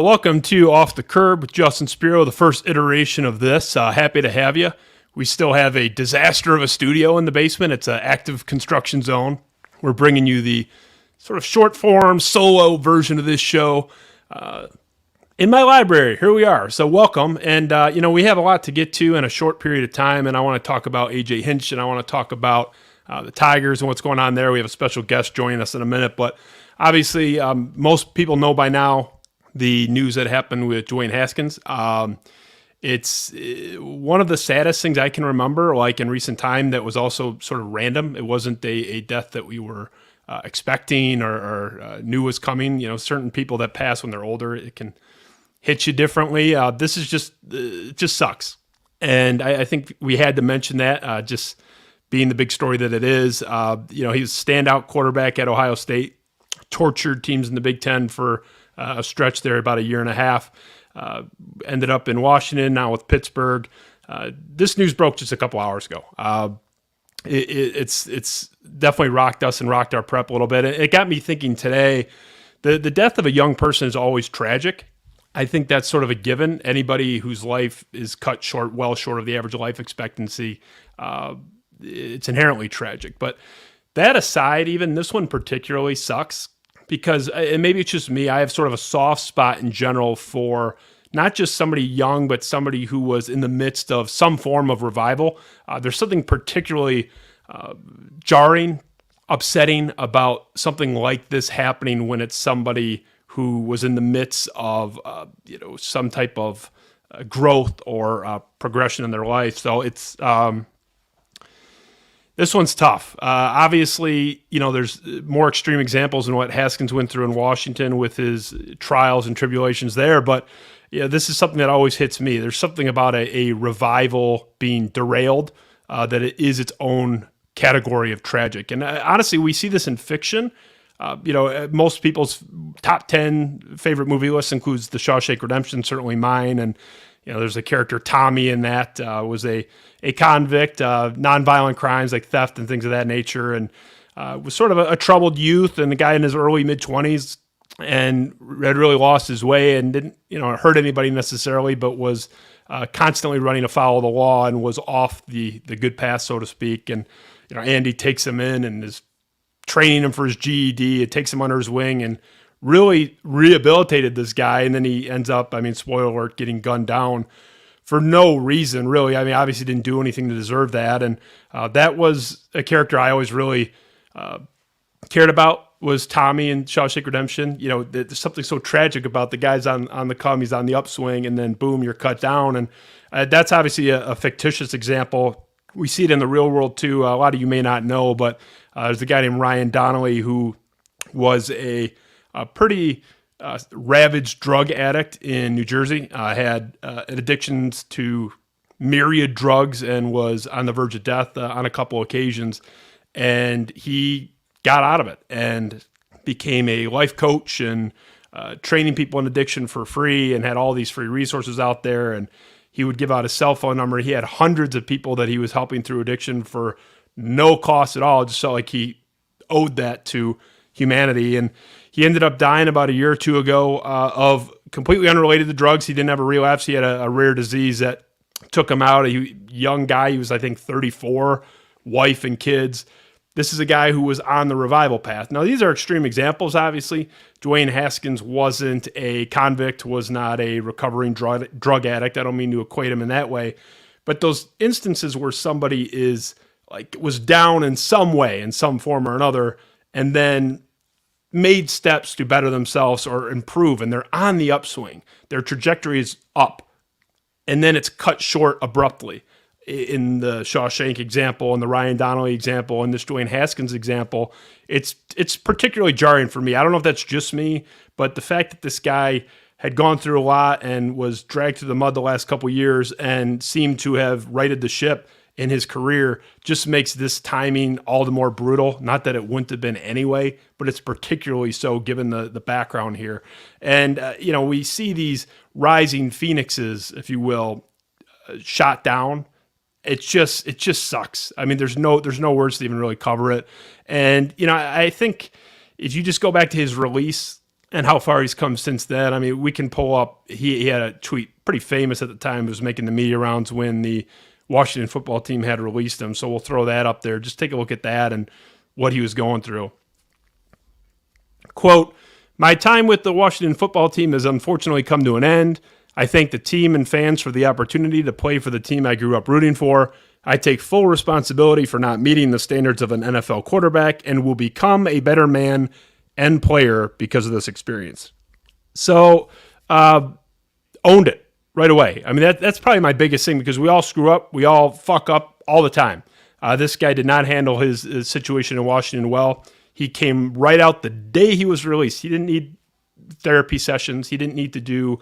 Welcome to Off the Curb with Justin Spiro, the first iteration of this. Happy to have you. We still have a disaster of a studio in the basement. It's an active construction zone. We're bringing you the sort of short form solo version of this show in my library. Here we are. So welcome. And, we have a lot to get to in a short period of time. And I want to talk about AJ Hinch, and I want to talk about the Tigers and what's going on there. We have a special guest joining us in a minute. But obviously, most people know by now the news that happened with Dwayne Haskins. It's one of the saddest things I can remember, like in recent time, that was also sort of random. It wasn't a death that we were expecting or knew was coming. You know, certain people that pass when they're older, it can hit you differently. This is it just sucks. And I think we had to mention that, just being the big story that it is. He was a standout quarterback at Ohio State, tortured teams in the Big Ten for a stretch there, about a year and a half. Ended up in Washington, now with Pittsburgh. This news broke just a couple hours ago. It's definitely rocked us and rocked our prep a little bit. It got me thinking today, the death of a young person is always tragic. I think that's sort of a given. Anybody whose life is cut short, well short of the average life expectancy, it's inherently tragic. But that aside, even this one particularly sucks because, and maybe it's just me, I have sort of a soft spot in general for not just somebody young, but somebody who was in the midst of some form of revival. There's something particularly jarring, upsetting about something like this happening when it's somebody who was in the midst of, some type of growth or progression in their life. So it's, this one's tough. Obviously, there's more extreme examples than what Haskins went through in Washington with his trials and tribulations there. But this is something that always hits me. There's something about a revival being derailed that it is its own category of tragic. And honestly, we see this in fiction. Most people's top 10 favorite movie list includes The Shawshank Redemption, certainly mine. And there's a character, Tommy, in that was a convict, nonviolent crimes like theft and things of that nature, and was sort of a troubled youth and a guy in his early mid-20s and had really lost his way and didn't hurt anybody necessarily, but was constantly running afoul of the law and was off the good path, so to speak. And Andy takes him in and is training him for his GED. It takes him under his wing and really rehabilitated this guy, and then he ends up, spoiler alert, getting gunned down for no reason, really. Obviously didn't do anything to deserve that, and that was a character I always really cared about, was Tommy in Shawshank Redemption. There's something so tragic about the guy's on the come, he's on the upswing, and then boom, you're cut down, and that's obviously a fictitious example. We see it in the real world too. A lot of you may not know, but there's a guy named Ryan Donnelly who was a pretty ravaged drug addict in New Jersey, had addictions to myriad drugs and was on the verge of death on a couple occasions. And he got out of it and became a life coach and training people in addiction for free, and had all these free resources out there. And he would give out his cell phone number. He had hundreds of people that he was helping through addiction for no cost at all. It just felt like he owed that to humanity. And he ended up dying about a year or two ago of completely unrelated to drugs. He didn't have a relapse. He had a rare disease that took him out. A young guy. He was, I think, 34, wife and kids. This is a guy who was on the revival path. Now, these are extreme examples, obviously. Dwayne Haskins wasn't a convict, was not a recovering drug addict. I don't mean to equate him in that way. But those instances where somebody was down in some way, in some form or another, and then made steps to better themselves or improve, and they're on the upswing. Their trajectory is up, and then it's cut short abruptly. In the Shawshank example, and the Ryan Donnelly example, and this Dwayne Haskins example, it's particularly jarring for me. I don't know if that's just me, but the fact that this guy had gone through a lot and was dragged through the mud the last couple of years and seemed to have righted the ship in his career just makes this timing all the more brutal. Not that it wouldn't have been anyway, but it's particularly so given the background here. And, we see these rising phoenixes, if you will, shot down. It just sucks. There's no words to even really cover it. And, I think if you just go back to his release, and how far he's come since then. I mean, we can pull up, he had a tweet pretty famous at the time. It was making the media rounds when the Washington football team had released him. So we'll throw that up there. Just take a look at that and what he was going through. Quote, "My time with the Washington football team has unfortunately come to an end. I thank the team and fans for the opportunity to play for the team I grew up rooting for. I take full responsibility for not meeting the standards of an NFL quarterback and will become a better man and player because of this experience." So, owned it right away. I mean, that's probably my biggest thing, because we all screw up. We all fuck up all the time. This guy did not handle his situation in Washington well. He came right out the day he was released. He didn't need therapy sessions. He didn't need to do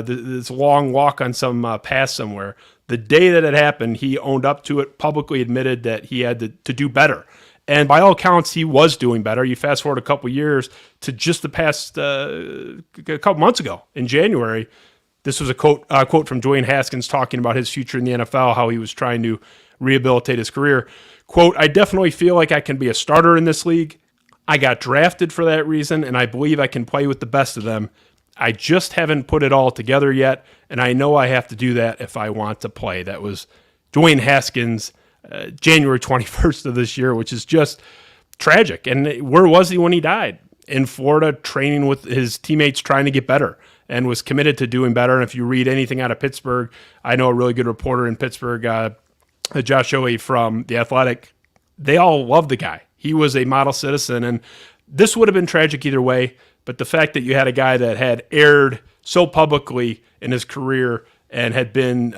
this long walk on some path somewhere. The day that it happened, he owned up to it, publicly admitted that he had to do better. And by all accounts, he was doing better. You fast forward a couple years to just the past a couple months ago in January. This was a quote from Dwayne Haskins talking about his future in the NFL, how he was trying to rehabilitate his career. Quote, "I definitely feel like I can be a starter in this league. I got drafted for that reason, and I believe I can play with the best of them. I just haven't put it all together yet, and I know I have to do that if I want to play." That was Dwayne Haskins, January 21st of this year, which is just tragic. And where was he when he died? In Florida, training with his teammates, trying to get better, and was committed to doing better. And if you read anything out of Pittsburgh, I know a really good reporter in Pittsburgh, Josh Owe from The Athletic, they all love the guy. He was a model citizen, and this would have been tragic either way. But the fact that you had a guy that had erred so publicly in his career and had been,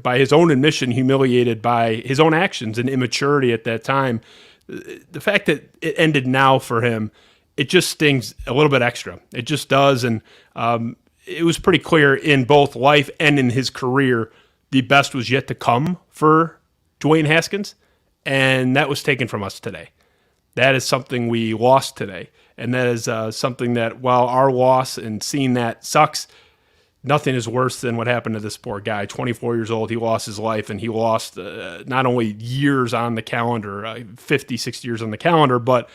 by his own admission, humiliated by his own actions and immaturity at that time, the fact that it ended now for him, it just stings a little bit extra. It just does, and it was pretty clear in both life and in his career, the best was yet to come for Dwayne Haskins, and that was taken from us today. That is something we lost today. And that is something that, while our loss and seeing that sucks, nothing is worse than what happened to this poor guy. 24 years old, he lost his life, and he lost not only years on the calendar, 50, 60 years on the calendar, but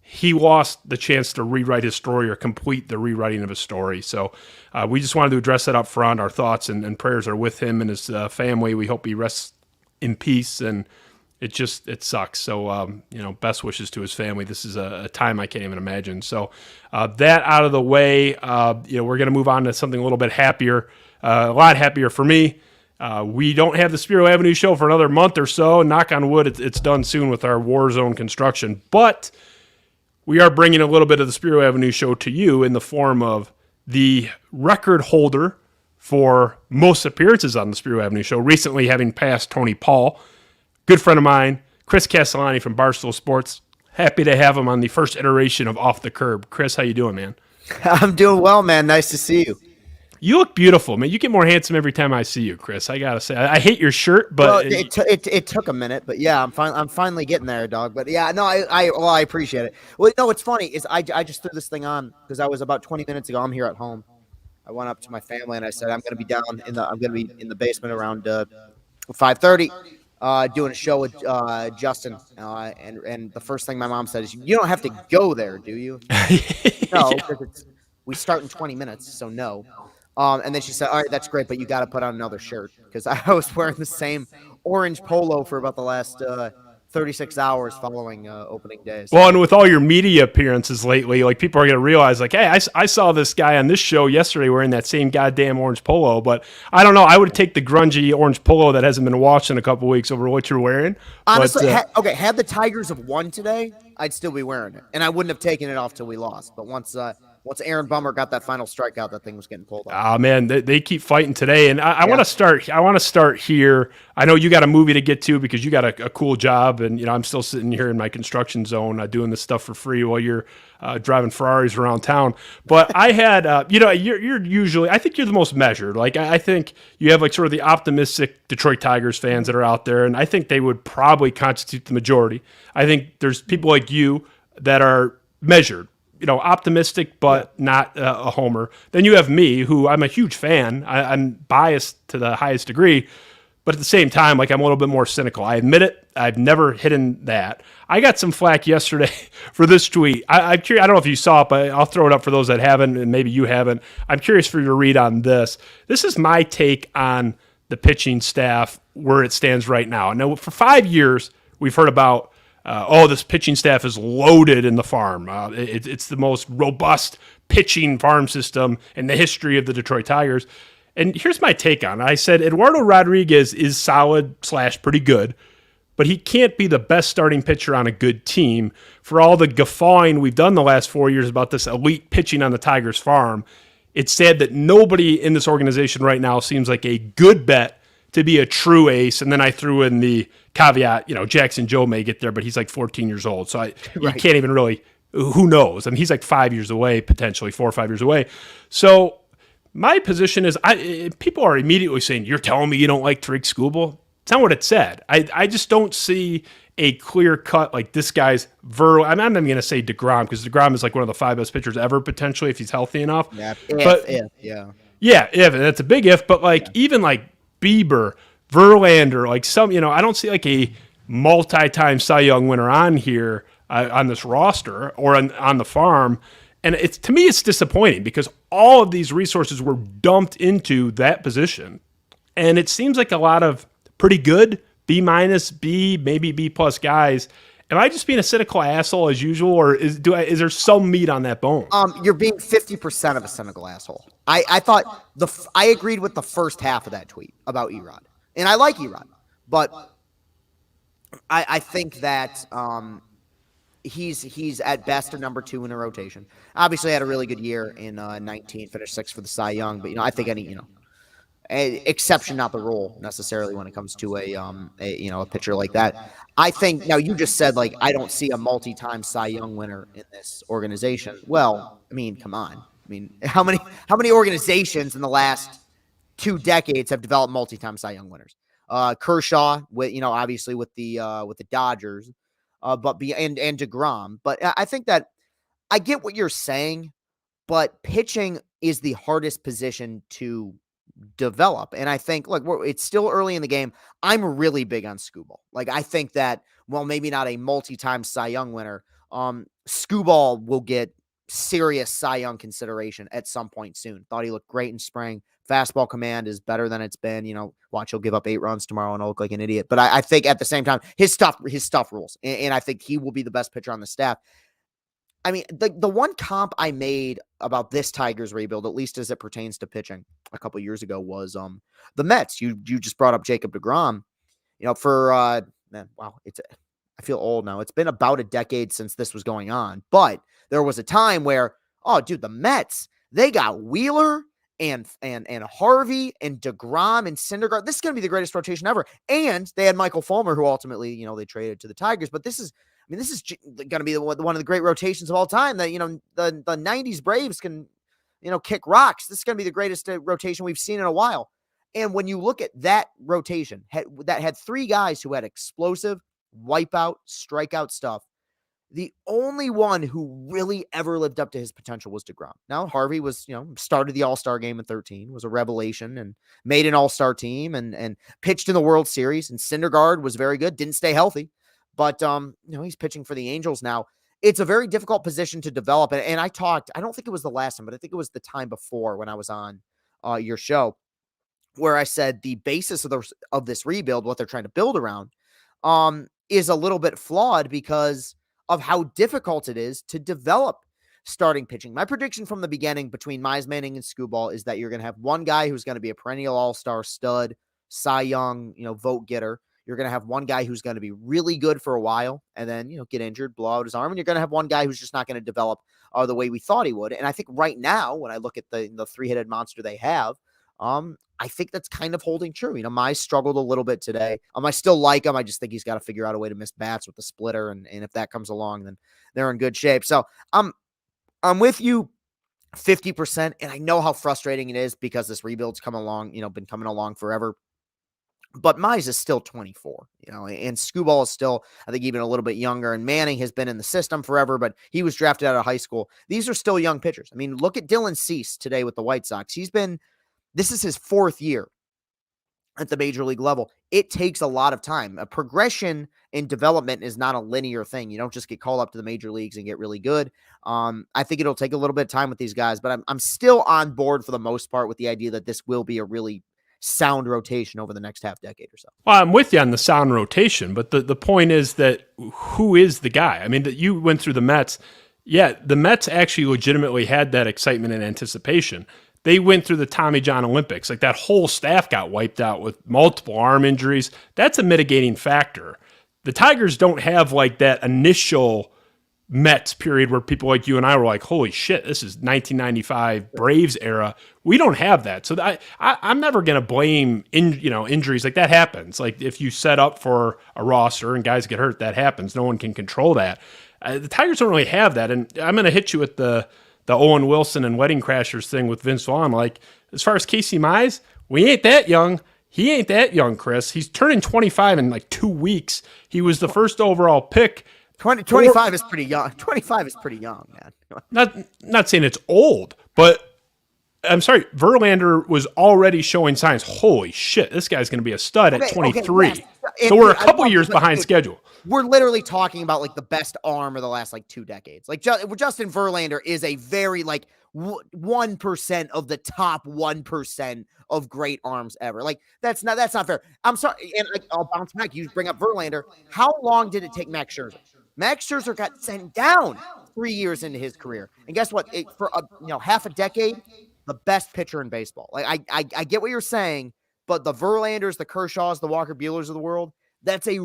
he lost the chance to rewrite his story or complete the rewriting of his story. So we just wanted to address that up front. Our thoughts and prayers are with him and his family. We hope he rests in peace, and it sucks. So, best wishes to his family. This is a time I can't even imagine. So that out of the way, we're going to move on to something a little bit happier, a lot happier for me. We don't have the Spiro Avenue show for another month or so. Knock on wood, it's done soon with our war zone construction. But we are bringing a little bit of the Spiro Avenue show to you in the form of the record holder for most appearances on the Spiro Avenue show, recently having passed Tony Paul. Good friend of mine, Chris Castellani from Barstool Sports. Happy to have him on the first iteration of Off the Curb. Chris, how you doing, man? I'm doing well, man. Nice to see you. You look beautiful, man. You get more handsome every time I see you, Chris. I gotta say, I hate your shirt, but it took a minute, but yeah, I'm finally getting there, dog. But yeah, no, I appreciate it. Well, no, what's funny is I just threw this thing on because I was about 20 minutes ago. I'm here at home. I went up to my family and I said I'm gonna be in the basement around 5:30. Doing a show with Justin, and the first thing my mom said is, "You don't have to go there, do you?" No, because we start in 20 minutes, so no. And then she said, "All right, that's great, but you got to put on another shirt," because I was wearing the same orange polo for about the last 36 hours following opening day. So. Well, and with all your media appearances lately, like, people are going to realize, like, hey, I saw this guy on this show yesterday wearing that same goddamn orange polo, but I don't know. I would take the grungy orange polo that hasn't been washed in a couple weeks over what you're wearing. Honestly, had the Tigers have won today, I'd still be wearing it, and I wouldn't have taken it off till we lost. But once Aaron Bummer got that final strikeout, that thing was getting pulled off. Oh man, they keep fighting today, and I want to start. I want to start here. I know you got a movie to get to because you got a cool job, and I'm still sitting here in my construction zone doing this stuff for free while you're driving Ferraris around town. But I had, you're usually, I think you're the most measured. Like, I think you have like sort of the optimistic Detroit Tigers fans that are out there, and I think they would probably constitute the majority. I think there's people like you that are measured. Optimistic, but not a homer. Then you have me, who I'm a huge fan. I'm biased to the highest degree, But at the same time, like, I'm a little bit more cynical. I admit it. I've never hidden that. I got some flack yesterday for this tweet. I'm curious. I don't know if you saw it, but I'll throw it up for those that haven't, and maybe you haven't. I'm curious for your read on this. This is my take on the pitching staff where it stands right now. Now, for 5 years, we've heard about, this pitching staff is loaded in the farm. It's the most robust pitching farm system in the history of the Detroit Tigers. And here's my take on it. I said Eduardo Rodriguez is solid / pretty good, but he can't be the best starting pitcher on a good team. For all the guffawing we've done the last 4 years about this elite pitching on the Tigers farm, it's sad that nobody in this organization right now seems like a good bet to be a true ace. And then I threw in the caveat, Jackson Joe may get there, but he's like 14 years old. So you can't even really, who knows? I mean, he's like 5 years away, potentially 4 or 5 years away. So my position is, people are immediately saying, you're telling me you don't like Tariq Skubal? It's not what it said. I just don't see a clear cut, like, this guy's I'm not even going to say DeGrom, because DeGrom is like one of the 5 best pitchers ever, potentially, if he's healthy enough. Yeah, if, and that's a big if, but even like Bieber, Verlander, like I don't see like a multi-time Cy Young winner on here, on this roster or on the farm. And to me, it's disappointing because all of these resources were dumped into that position. And it seems like a lot of pretty good B-, B, maybe B+ guys. Am I just being a cynical asshole as usual, or is there some meat on that bone? You're being 50% of a cynical asshole. I thought I agreed with the first half of that tweet about Erod, and I like Erod, but I think that he's at best a number 2 in a rotation. Obviously, had a really good year in 19, finished 6th for the Cy Young, but I think any exception, not the rule necessarily when it comes to a pitcher like that. I think now you just said, like, I don't see a multi-time Cy Young winner in this organization. Well, I mean, come on. I mean, how many organizations in the last 2 decades have developed multi-time Cy Young winners? Kershaw, with obviously with the Dodgers, and DeGrom. But I think that I get what you're saying, but pitching is the hardest position to develop. And I think, look, it's still early in the game. I'm really big on Skubal. Like, I think that, well, maybe not a multi-time Cy Young winner. Skubal will get serious Cy Young consideration at some point soon. Thought he looked great in spring. Fastball command is better than it's been. Watch, he'll give up 8 runs tomorrow and I'll look like an idiot. But I think at the same time, his stuff rules. And I think he will be the best pitcher on the staff. I mean, the one comp I made about this Tigers rebuild, at least as it pertains to pitching a couple of years ago, was the Mets. You just brought up Jacob deGrom. I feel old now. It's been about a decade since this was going on. But there was a time where, the Mets, they got Wheeler and Harvey and deGrom and Syndergaard. This is going to be the greatest rotation ever. And they had Michael Fulmer, who ultimately, they traded to the Tigers. But this is going to be one of the great rotations of all time. That the 90s Braves can kick rocks. This is going to be the greatest rotation we've seen in a while. And when you look at that rotation that had 3 guys who had explosive wipeout, strikeout stuff, the only one who really ever lived up to his potential was deGrom. Now, Harvey was, started the All-Star game in 13, was a revelation and made an All-Star team and pitched in the World Series. And Syndergaard was very good, didn't stay healthy. But, he's pitching for the Angels now. It's a very difficult position to develop. And I don't think it was the last time, but I think it was the time before when I was on your show, where I said the basis of this rebuild, what they're trying to build around, is a little bit flawed because of how difficult it is to develop starting pitching. My prediction from the beginning between Mize, Manning, and Skubal is that you're going to have one guy who's going to be a perennial all-star stud, Cy Young, vote getter. You're going to have one guy who's going to be really good for a while and then, get injured, blow out his arm. And you're going to have one guy who's just not going to develop the way we thought he would. And I think right now, when I look at the 3-headed monster they have, I think that's kind of holding true. Mize struggled a little bit today. I still like him. I just think he's got to figure out a way to miss bats with the splitter. And if that comes along, then they're in good shape. So I'm with you 50%. And I know how frustrating it is because this rebuild's come along, been coming along forever. But Mize is still 24, and Skubal is still, I think, even a little bit younger. And Manning has been in the system forever, but he was drafted out of high school. These are still young pitchers. I mean, look at Dylan Cease today with the White Sox. This is his 4th year. at the major league level, it takes a lot of time. A progression in development is not a linear thing. You don't just get called up to the major leagues and get really good. I think it'll take a little bit of time with these guys, but I'm still on board for the most part with the idea that this will be a really sound rotation over the next half decade or so. Well, I'm with you on the sound rotation, but the point is that who is the guy? I mean, that you went through the Mets. Yeah, the Mets actually legitimately had that excitement and anticipation. They went through the Tommy John Olympics. Like, that whole staff got wiped out with multiple arm injuries. That's a mitigating factor. The Tigers don't have like that initial Mets period where people like you and I were like, holy shit, this is 1995 Braves era. We don't have that. So I'm never going to blame injuries. Like, that happens. Like, if you set up for a roster and guys get hurt, that happens. No one can control that. The Tigers don't really have that. And I'm going to hit you with the Owen Wilson and Wedding Crashers thing with Vince Vaughn. Like, as far as Casey Mize, we ain't that young. He ain't that young, Chris. He's turning 25 in like 2 weeks. He was the first overall pick. 25 is pretty young. 25 is pretty young, man. Not saying it's old, but I'm sorry, Verlander was already showing signs. Holy shit, this guy's going to be a stud at 23. Yes. So we're a couple years behind schedule. We're literally talking about like the best arm of the last like 2 decades. Like, Justin Verlander is a very like 1% of the top 1% of great arms ever. Like, that's not fair. I'm sorry, and I'll bounce back. You bring up Verlander. How long did it take Max Scherzer? Max Scherzer got sent down 3 years into his career, and guess what? For half a decade, the best pitcher in baseball. Like, I get what you're saying, but the Verlanders, the Kershaws, the Walker Buehlers of the world, that's a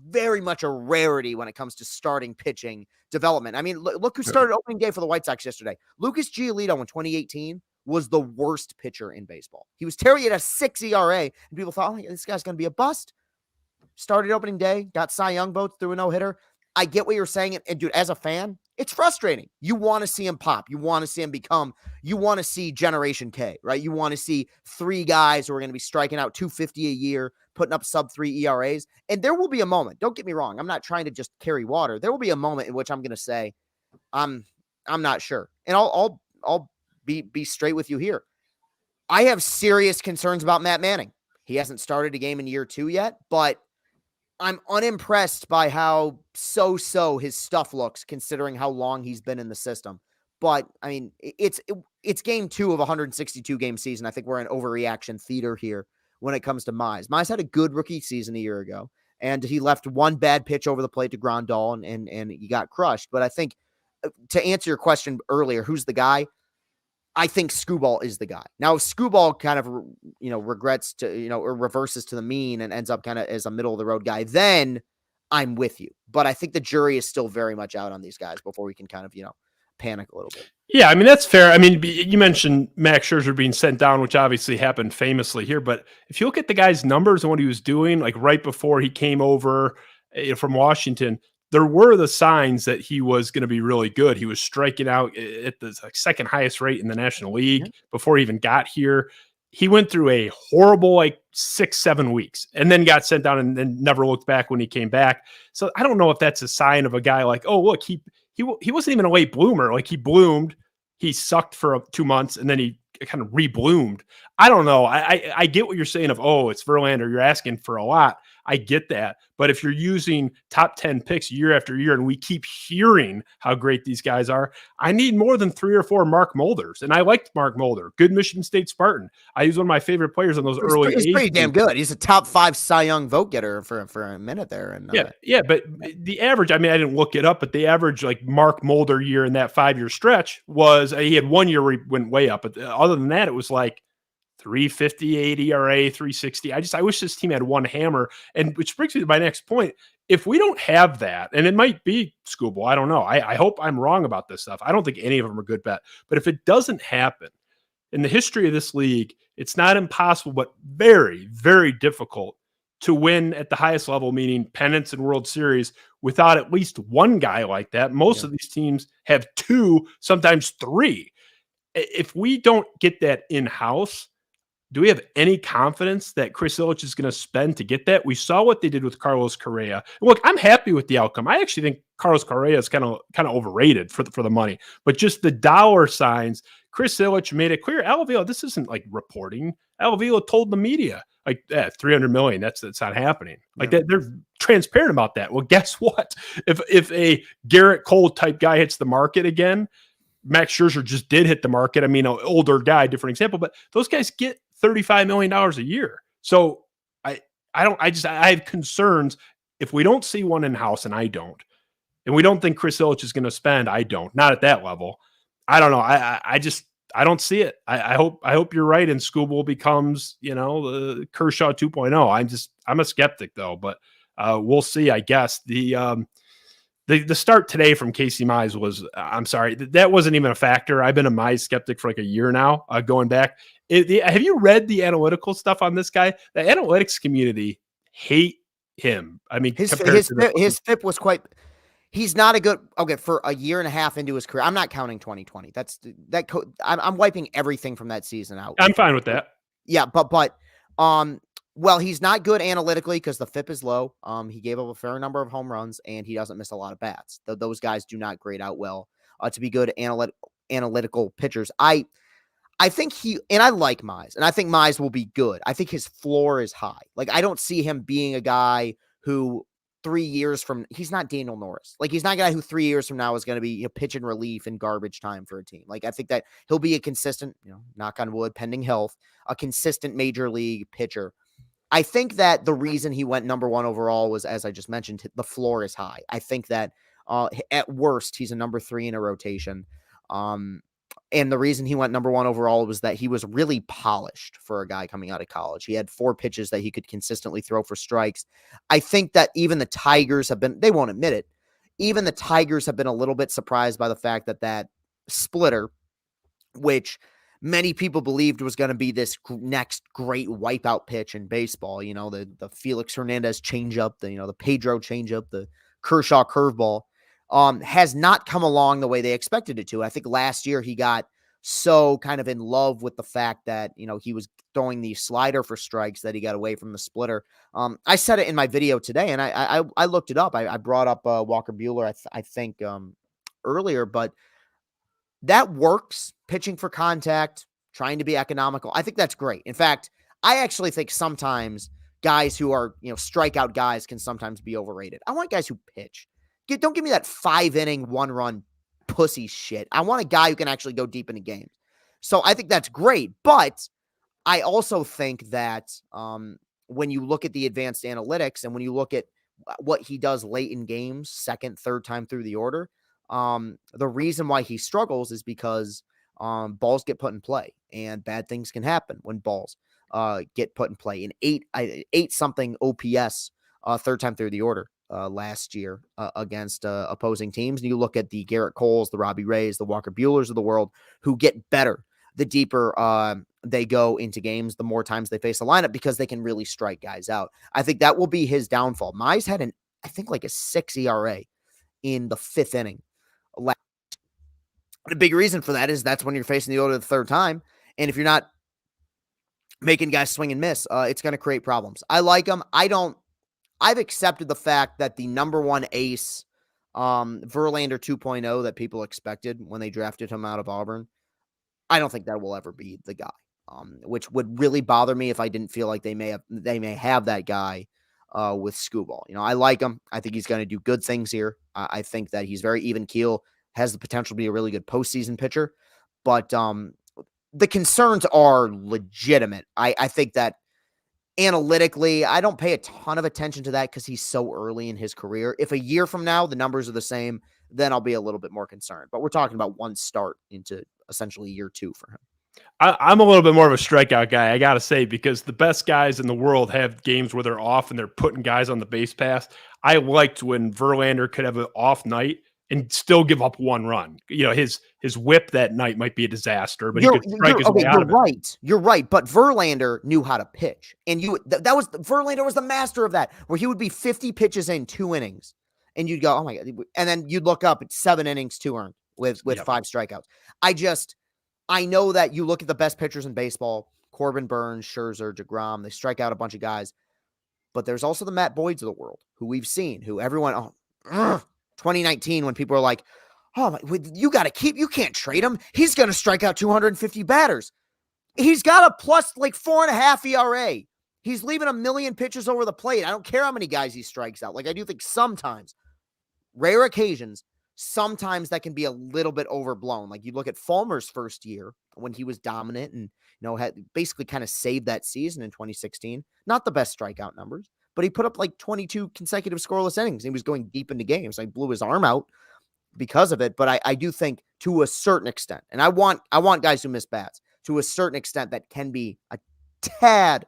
very much a rarity when it comes to starting pitching development. I mean, look who started opening day for the White Sox yesterday. Lucas Giolito in 2018 was the worst pitcher in baseball. He was terrible. He had a 6 ERA, and people thought, oh, this guy's going to be a bust. Started opening day, got Cy Young votes, threw a no-hitter. I get what you're saying. And dude, as a fan, it's frustrating. You want to see him pop. You want to see him you want to see Generation K, right? You want to see 3 guys who are going to be striking out 250 a year, putting up sub-3 ERAs. And there will be a moment. Don't get me wrong. I'm not trying to just carry water. There will be a moment in which I'm going to say, I'm not sure. And I'll be straight with you here. I have serious concerns about Matt Manning. He hasn't started a game in year 2 yet, but I'm unimpressed by how so his stuff looks, considering how long he's been in the system. But I mean, it's game 2 of a 162 game season. I think we're in overreaction theater here when it comes to Mize. Mize had a good rookie season a year ago, and he left one bad pitch over the plate to Grandal, and he got crushed. But I think, to answer your question earlier, who's the guy? I think Skubal is the guy. Now, if Skubal kind of, regrets to, or reverses to the mean and ends up kind of as a middle of the road guy, then I'm with you. But I think the jury is still very much out on these guys before we can kind of, panic a little bit. Yeah, I mean, that's fair. I mean, you mentioned Max Scherzer being sent down, which obviously happened famously here. But if you look at the guy's numbers and what he was doing, like right before he came over from Washington, there were the signs that he was going to be really good. He was striking out at the second highest rate in the National League before he even got here. He went through a horrible 6-7 weeks and then got sent down and never looked back when he came back. So I don't know if that's a sign of a guy like, oh, look, he wasn't even a late bloomer. Like, he bloomed, he sucked for 2 months, and then he kind of rebloomed. I don't know. I get what you're saying of, oh, it's Verlander. You're asking for a lot. I get that. But if you're using top 10 picks year after year, and we keep hearing how great these guys are, I need more than 3 or 4 Mark Mulders. And I liked Mark Mulder, good Michigan State Spartan. He was one of my favorite players on those early. He's pretty damn good. He's a top 5 Cy Young vote getter for a minute there. And yeah. But the average, I mean, I didn't look it up, but the average Mark Mulder year in that 5-year stretch was, he had 1 year where he went way up. But other than that, it was like 358 ERA, 360. I wish this team had one hammer. And which brings me to my next point. If we don't have that, and it might be Skubal, I don't know. I hope I'm wrong about this stuff. I don't think any of them are good bet. But if it doesn't happen in the history of this league, it's not impossible, but very, very difficult to win at the highest level, meaning pennants and World Series, without at least one guy like that. Most of these teams have 2, sometimes 3. If we don't get that in-house, do we have any confidence that Chrysalis is going to spend to get that? We saw what they did with Carlos Correa. Look, I'm happy with the outcome. I actually think Carlos Correa is kind of overrated for the money, but just the dollar signs. Chris Ilitch made it clear. Al Avila, this isn't like reporting. Al Avila told the media, like, 300 million, that's not happening. Like that, they're transparent about that. Well, guess what? If a Garrett Cole type guy hits the market again, Max Scherzer just did hit the market. I mean, an older guy, different example, but those guys get $35 million a year. So I have concerns if we don't see one in house, and I don't, and we don't think Chris Ilitch is going to spend. I don't, not at that level. I don't know. I don't see it. I hope you're right. And Skubal becomes, the Kershaw 2.0. I'm a skeptic though, but we'll see, I guess. The start today from Casey Mize was, I'm sorry, that wasn't even a factor. I've been a Mize skeptic for like a year now, going back. Have you read the analytical stuff on this guy? The analytics community hate him. I mean, his FIP was quite. He's not a good, for a year and a half into his career. I'm not counting 2020. I'm wiping everything from that season out. I'm fine with that. Yeah, but well, he's not good analytically because the FIP is low. He gave up a fair number of home runs and he doesn't miss a lot of bats. Those guys do not grade out well to be good analytical pitchers. I think I like Mize, and I think Mize will be good. I think his floor is high. Like, I don't see him being a guy who 3 years from, he's not Daniel Norris. Like, he's not a guy who 3 years from now is going to be pitching relief in garbage time for a team. Like, I think that he'll be a consistent, knock on wood, pending health, a consistent major league pitcher. I think that the reason he went number 1 overall was, as I just mentioned, the floor is high. I think that at worst, he's a number 3 in a rotation. And the reason he went number 1 overall was that he was really polished for a guy coming out of college. He had 4 pitches that he could consistently throw for strikes. I think that even the Tigers they won't admit it, even the Tigers have been a little bit surprised by the fact that splitter, which many people believed was going to be this next great wipeout pitch in baseball, the Felix Hernandez changeup, the Pedro changeup, the Kershaw curveball, has not come along the way they expected it to. I think last year he got so kind of in love with the fact that, he was throwing the slider for strikes that he got away from the splitter. I said it in my video today, and I looked it up. I brought up Walker Buehler, I think earlier, but that works. Pitching for contact, trying to be economical. I think that's great. In fact, I actually think sometimes guys who are, strikeout guys can sometimes be overrated. I want guys who pitch. Don't give me that 5-inning, 1-run pussy shit. I want a guy who can actually go deep into games. So I think that's great. But I also think that when you look at the advanced analytics and when you look at what he does late in games, second, third time through the order, the reason why he struggles is because balls get put in play and bad things can happen when balls get put in play. An 8-something OPS third time through the order last year against opposing teams. And you look at the Garrett Coles, the Robbie Rays, the Walker Buehlers of the world who get better the deeper they go into games, the more times they face the lineup because they can really strike guys out. I think that will be his downfall. Mize had I think like a 6 ERA in the 5th inning. The big reason for that is that's when you're facing the order the third time. And if you're not making guys swing and miss, it's going to create problems. I like him. I've accepted the fact that the number 1 ace, Verlander 2.0 that people expected when they drafted him out of Auburn, I don't think that will ever be the guy, which would really bother me if I didn't feel like they may have that guy with Skubal. I like him. I think he's going to do good things here. I think that he's very even keel, has the potential to be a really good postseason pitcher, but the concerns are legitimate. I think that analytically, I don't pay a ton of attention to that because he's so early in his career. If a year from now the numbers are the same, then I'll be a little bit more concerned. But we're talking about one start into essentially year 2 for him. I'm a little bit more of a strikeout guy, I got to say, because the best guys in the world have games where they're off and they're putting guys on the base pass. I liked when Verlander could have an off night and still give up 1 run. His whip that night might be a disaster, but he could strike his way out of it. You're right. But Verlander knew how to pitch. And Verlander was the master of that, where he would be 50 pitches in 2 innings. And you'd go, oh my God. And then you'd look up at 7 innings, 2 earned with 5 strikeouts. I know that you look at the best pitchers in baseball, Corbin Burns, Scherzer, DeGrom, they strike out a bunch of guys. But there's also the Matt Boyds of the world who we've seen, who everyone, 2019, when people are like, Oh my, you can't trade him. He's going to strike out 250 batters. He's got a plus like 4.5 ERA. He's leaving a million pitches over the plate. I don't care how many guys he strikes out. Like, I do think sometimes, rare occasions, sometimes that can be a little bit overblown. Like, you look at Fulmer's first year when he was dominant and, had basically kind of saved that season in 2016. Not the best strikeout numbers, but he put up like 22 consecutive scoreless innings. He was going deep into games. Like, blew his arm out because of it. But I do think to a certain extent, and I want guys who miss bats to a certain extent, that can be a tad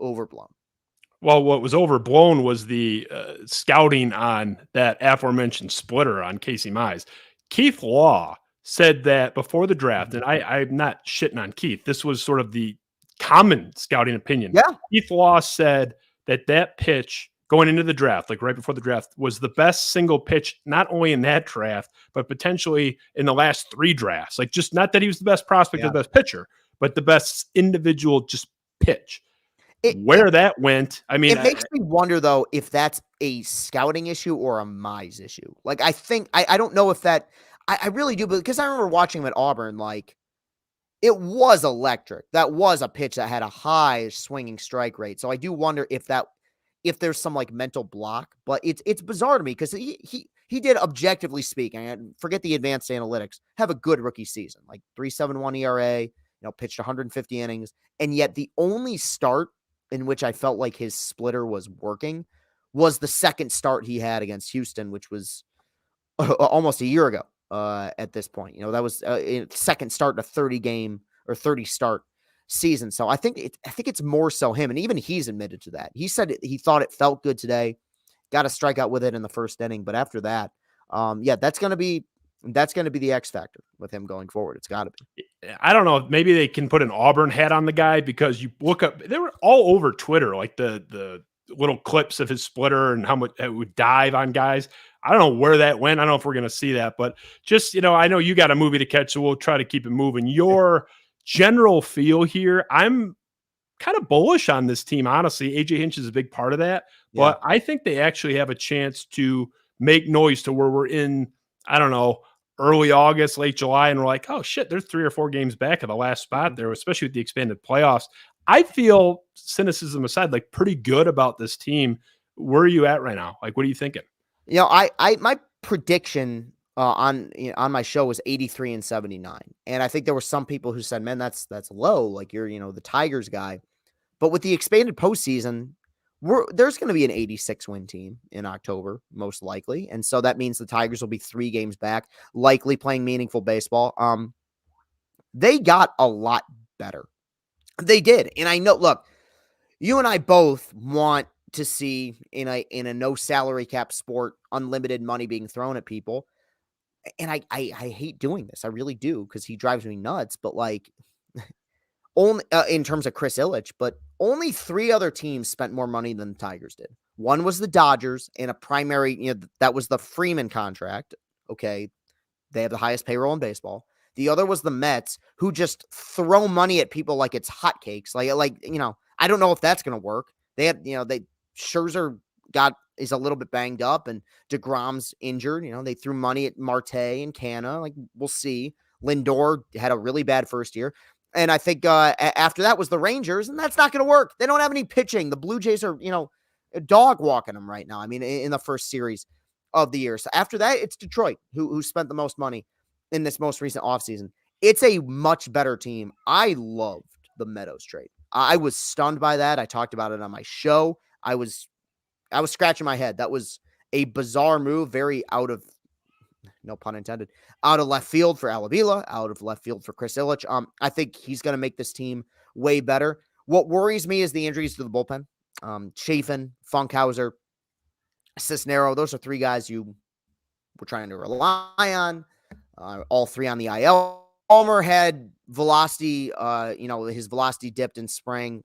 overblown. Well, what was overblown was the scouting on that aforementioned splitter on Casey Mize. Keith Law said that before the draft, and I'm not shitting on Keith. This was sort of the common scouting opinion. Yeah. Keith Law said that pitch going into the draft, like right before the draft, was the best single pitch, not only in that draft, but potentially in the last 3 drafts. Like, just not that he was the best prospect or the best pitcher, but the best individual just pitch. That went, I mean, it makes me wonder though if that's a scouting issue or a Mize issue. Like, I think I don't know if that. I really do, because I remember watching him at Auburn. Like, it was electric. That was a pitch that had a high swinging strike rate. So I do wonder if there's some like mental block. But it's bizarre to me because he did, objectively speaking, and forget the advanced analytics, have a good rookie season, like 3.71 ERA. Pitched 150 innings, and yet the only start in which I felt like his splitter was working was the second start he had against Houston, which was almost a year ago at this point. That was second start in a 30 start season. So I think it's more so him, and even he's admitted to that. He said he thought it felt good today, got a strikeout with it in the first inning, but after that, that's going to be the X factor with him going forward. It's got to be. I don't know. Maybe they can put an Auburn hat on the guy, because you look up, they were all over Twitter, like the little clips of his splitter and how much it would dive on guys. I don't know where that went. I don't know if we're going to see that, but just, I know you got a movie to catch, so we'll try to keep it moving. Your general feel here, I'm kind of bullish on this team, honestly. AJ Hinch is a big part of that, but I think they actually have a chance to make noise to where we're in, I don't know, early August, late July, and we're like, oh shit, they're 3 or 4 games back at the last spot there, especially with the expanded playoffs. I feel, cynicism aside, like pretty good about this team. Where are you at right now? Like, what are you thinking? I my prediction on my show was 83 and 79, and I think there were some people who said, "Man, that's low. Like, you're the Tigers guy." But with the expanded postseason, there's going to be an 86 win team in October, most likely. And so that means the Tigers will be 3 games back, likely playing meaningful baseball. They got a lot better. They did. And I know, look, you and I both want to see in a no salary cap sport, unlimited money being thrown at people. And I hate doing this. I really do, because he drives me nuts. But like, only in terms of Chris Ilitch, but only 3 other teams spent more money than the Tigers did. One was the Dodgers in a primary, that was the Freeman contract. Okay. They have the highest payroll in baseball. The other was the Mets, who just throw money at people like it's hotcakes. Like, I don't know if that's going to work. They had, Scherzer is a little bit banged up, and DeGrom's injured. They threw money at Marte and Canna. Like, we'll see. Lindor had a really bad first year. And I think after that was the Rangers, and that's not going to work. They don't have any pitching. The Blue Jays are, dog walking them right now. I mean, in the first series of the year. So after that, it's Detroit who spent the most money in this most recent offseason. It's a much better team. I loved the Meadows trade. I was stunned by that. I talked about it on my show. I was scratching my head. That was a bizarre move, very out of, no pun intended, out of left field for Alavila, out of left field for Chris Ilitch. I think he's going to make this team way better. What worries me is the injuries to the bullpen. Chafin, Funkhauser, Cisnero, those are 3 guys you were trying to rely on. All 3 on the IL. Palmer had velocity, his velocity dipped in spring.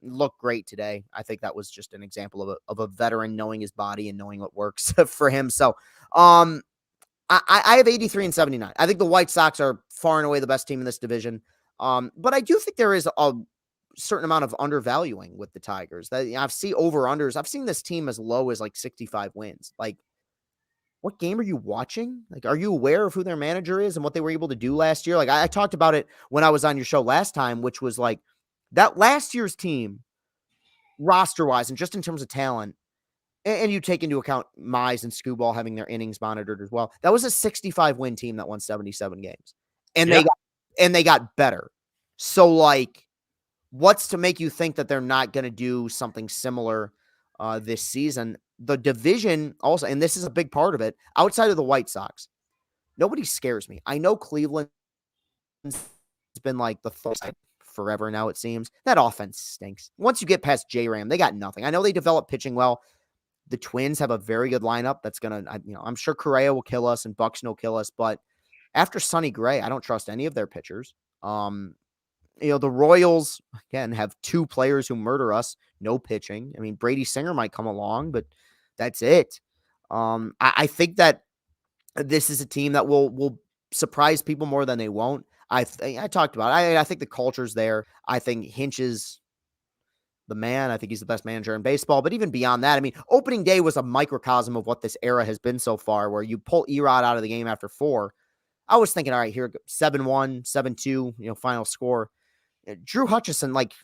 Looked great today. I think that was just an example of a veteran knowing his body and knowing what works for him. So, I have 83 and 79. I think the White Sox are far and away the best team in this division. But I do think there is a certain amount of undervaluing with the Tigers. I've seen over-unders. I've seen this team as low as like 65 wins. Like, what game are you watching? Like, are you aware of who their manager is and what they were able to do last year? Like, I talked about it when I was on your show last time, which was like that last year's team, roster wise, and just in terms of talent, and you take into account Mize and Skubal having their innings monitored as well. That was a 65 win team that won 77 games, and Yeah. they got better. So, like, what's to make you think that they're not going to do something similar this season? The division also, and this is a big part of it, outside of the White Sox, nobody scares me. I know Cleveland's been like the third forever now, it seems. That offense stinks. Once you get past J-Ram, they got nothing. I know they develop pitching well. The Twins have a very good lineup that's going to, I'm sure Correa will kill us and Buxton will kill us, but after Sonny Gray, I don't trust any of their pitchers. The Royals, again, have two players who murder us, no pitching. I mean, Brady Singer might come along, but that's it. I think that this is a team that will surprise people more than they won't. I talked about it. I think the culture's there. I think Hinch is the man. I think he's the best manager in baseball. But even beyond that, I mean, opening day was a microcosm of what this era has been so far, where you pull Erod out of the game after 4. I was thinking, all right, here, 7-1, 7-2, final score. Drew Hutchison, like,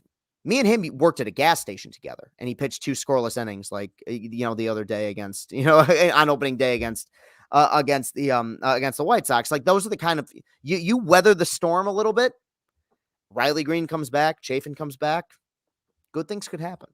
me and him worked at a gas station together, and he pitched 2 scoreless innings, like, the other day against, on opening day against the White Sox. Like, those are the kind of, you weather the storm a little bit. Riley Green comes back, Chafin comes back. Good things could happen.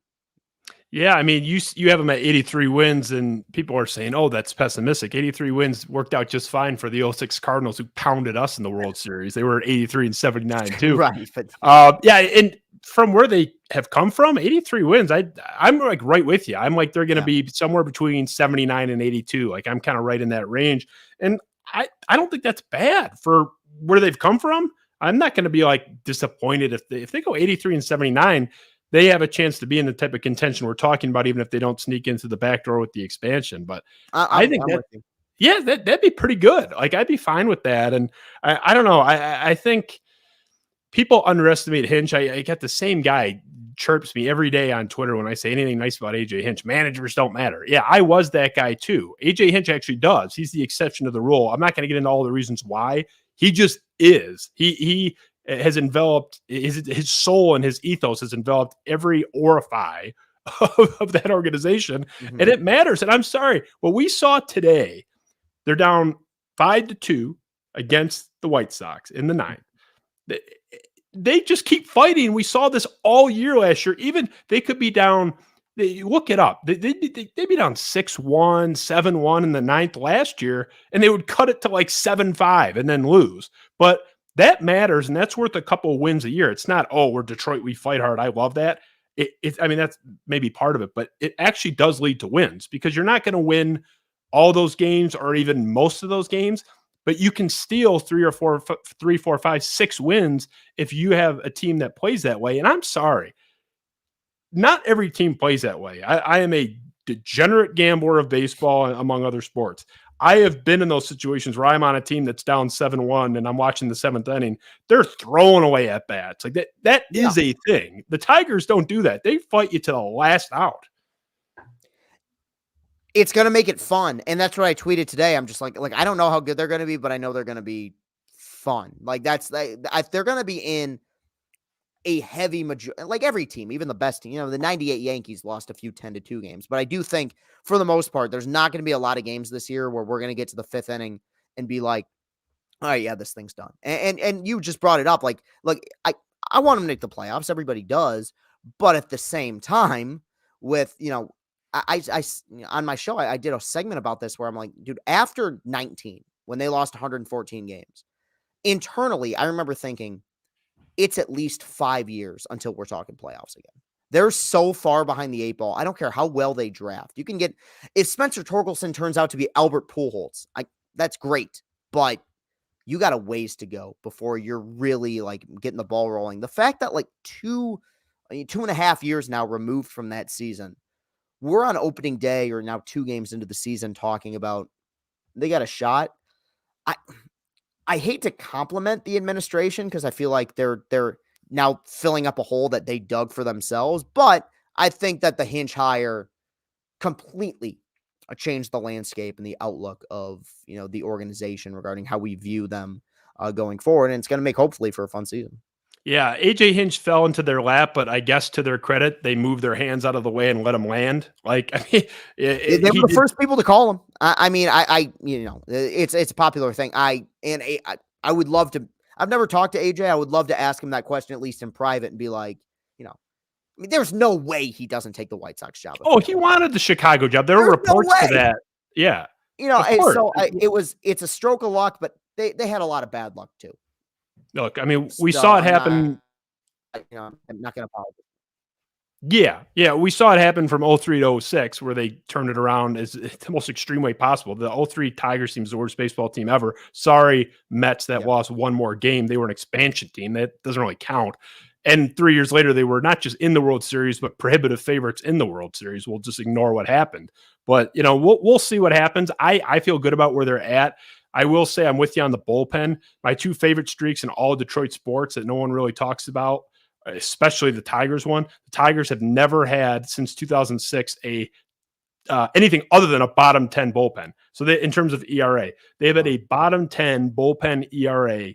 Yeah, I mean, you have them at 83 wins, and people are saying, "Oh, that's pessimistic." 83 wins worked out just fine for the '06 Cardinals, who pounded us in the World Series. They were at 83 and 79 too. Right, but yeah, and from where they have come from, 83 wins. I'm like right with you. I'm like they're going to be somewhere between 79 and 82. Like I'm kind of right in that range, and I don't think that's bad for where they've come from. I'm not going to be like disappointed if they go 83 and 79. They have a chance to be in the type of contention we're talking about, even if they don't sneak into the back door with the expansion. But I think that'd be pretty good. Like I'd be fine with that. And I don't know. I think people underestimate Hinch. I get the same guy chirps me every day on Twitter when I say anything nice about AJ Hinch. Managers don't matter. Yeah, I was that guy too. AJ Hinch actually does. He's the exception to the rule. I'm not going to get into all the reasons why. He just is. He has enveloped his soul and his ethos has enveloped every orifice of that organization. Mm-hmm. And it matters. And I'm sorry, what we saw today, they're down 5-2 against the White Sox in the 9th. They just keep fighting. We saw this all year last year. Even they could be down. Look it up. They'd be down 6-1, 7-1 in the 9th last year, and they would cut it to like 7-5 and then lose. But that matters, and that's worth a couple of wins a year. It's not, oh, we're Detroit, we fight hard. I love that. I mean, that's maybe part of it, but it actually does lead to wins because you're not going to win all those games or even most of those games, but you can steal 3, 4, 5, 6 wins if you have a team that plays that way. And I'm sorry, not every team plays that way. I am a degenerate gambler of baseball, among other sports. I have been in those situations where I'm on a team that's down 7-1 and I'm watching the 7th inning. They're throwing away at bats. Like that is a thing. The Tigers don't do that. They fight you to the last out. It's going to make it fun. And that's what I tweeted today. I'm just like, I don't know how good they're going to be, but I know they're going to be fun. Like they're going to be in a heavy majority, like every team, even the best team. The 98 Yankees lost a few 10-2 games, but I do think for the most part, there's not going to be a lot of games this year where we're going to get to the 5th inning and be like, all right, yeah, this thing's done. And you just brought it up. Like, I want them to make the playoffs. Everybody does. But at the same time with, I on my show, I did a segment about this where I'm like, dude, after 19, when they lost 114 games, internally, I remember thinking, it's at least 5 years until we're talking playoffs again. They're so far behind the 8 ball. I don't care how well they draft. You can get, if Spencer Torkelson turns out to be Albert Pujols, that's great, but you got a ways to go before you're really like getting the ball rolling. The fact that like 2.5 years now removed from that season, we're on opening day or now 2 games into the season talking about they got a shot. I hate to compliment the administration because I feel like they're now filling up a hole that they dug for themselves. But I think that the Hinch hire completely change the landscape and the outlook of the organization regarding how we view them going forward, and it's going to make hopefully for a fun season. Yeah, AJ Hinch fell into their lap, but I guess to their credit, they moved their hands out of the way and let him land. Like, I mean, They were the first people to call him. I mean, it's a popular thing. I would love to. I've never talked to AJ. I would love to ask him that question at least in private and be like, I mean, there's no way he doesn't take the White Sox job. Oh, he wanted the Chicago job. There were reports to that. Yeah, it's a stroke of luck, but they had a lot of bad luck too. Look, I mean, we saw it happen. I'm not going to apologize. Yeah, we saw it happen from 03 to 06, where they turned it around as the most extreme way possible. The 03 Tigers team is the worst baseball team ever. Sorry, Mets that lost one more game. They were an expansion team. That doesn't really count. And 3 years later, they were not just in the World Series, but prohibitive favorites in the World Series. We'll just ignore what happened. But, we'll see what happens. I feel good about where they're at. I will say I'm with you on the bullpen. My two favorite streaks in all Detroit sports that no one really talks about, especially the Tigers one. The Tigers have never had, since 2006, anything other than a bottom 10 bullpen. So in terms of ERA, they've had a bottom 10 bullpen ERA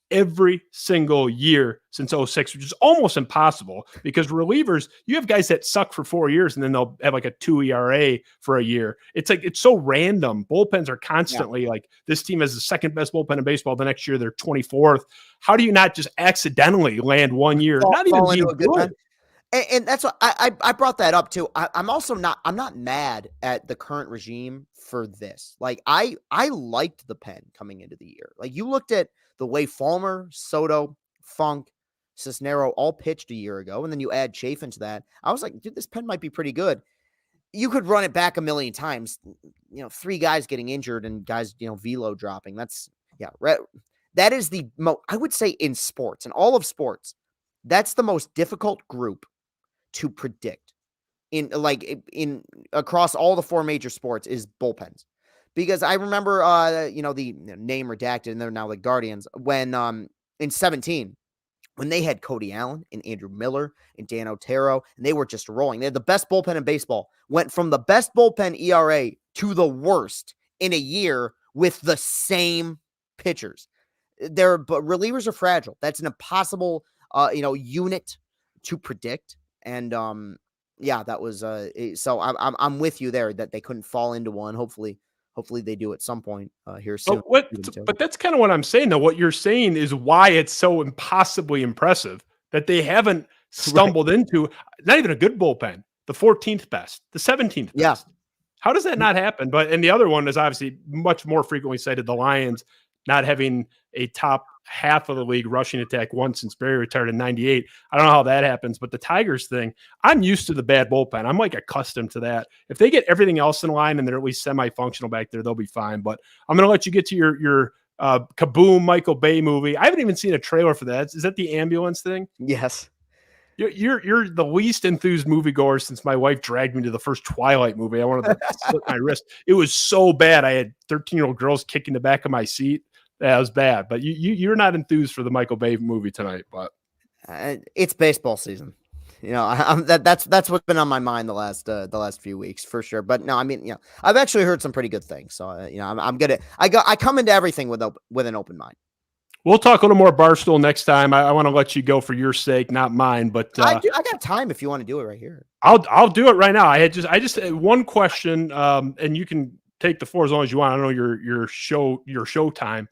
every single year since 06, which is almost impossible because relievers, you have guys that suck for 4 years and then they'll have like a 2 ERA for a year. It's so random. Bullpens are constantly like, this team has the second best bullpen in baseball. The next year they're 24th. How do you not just accidentally land 1 year? Not even being good. And that's what I brought that up too. I'm not mad at the current regime for this. Like I liked the pen coming into the year. Like you looked at the way Fulmer, Soto, Funk, Cisnero all pitched a year ago, and then you add Chafin to that. I was like, dude, this pen might be pretty good. You could run it back a million times. 3 guys getting injured and guys, velo dropping. That is I would say in sports, in all of sports, that's the most difficult group to predict in across all the 4 major sports is bullpens. Because I remember, the name redacted, and they're now the Guardians, when in 17, when they had Cody Allen and Andrew Miller and Dan Otero, and they were just rolling. They had the best bullpen in baseball, went from the best bullpen ERA to the worst in a year with the same pitchers. But relievers are fragile. That's an impossible, unit to predict. And that was so I'm with you there that they couldn't fall into one. Hopefully they do at some point here soon. But that's kind of what I'm saying, though. What you're saying is why it's so impossibly impressive that they haven't stumbled into not even a good bullpen, the 14th best, the 17th best. Yeah. How does that not happen? And the other one is obviously much more frequently cited, the Lions not having a top half of the league rushing attack once since Barry retired in 98. I don't know how that happens, but the Tigers thing, I'm used to the bad bullpen. I'm like accustomed to that. If they get everything else in line and they're at least semi-functional back there, they'll be fine. But I'm going to let you get to your Kaboom Michael Bay movie. I haven't even seen a trailer for that. Is that the ambulance thing? Yes. You're the least enthused moviegoer since my wife dragged me to the first Twilight movie. I wanted to slit my wrist. It was so bad. I had 13-year-old girls kicking the back of my seat. That was bad, but you're not enthused for the Michael Bay movie tonight. But it's baseball season, that's what's been on my mind the last few weeks for sure. But no, I mean, I've actually heard some pretty good things, so I'm gonna I come into everything with an open mind. We'll talk a little more Barstool next time. I want to let you go for your sake, not mine. But I got time if you want to do it right here. I'll do it right now. I just had one question, and you can take the floor as long as you want. I know your show time.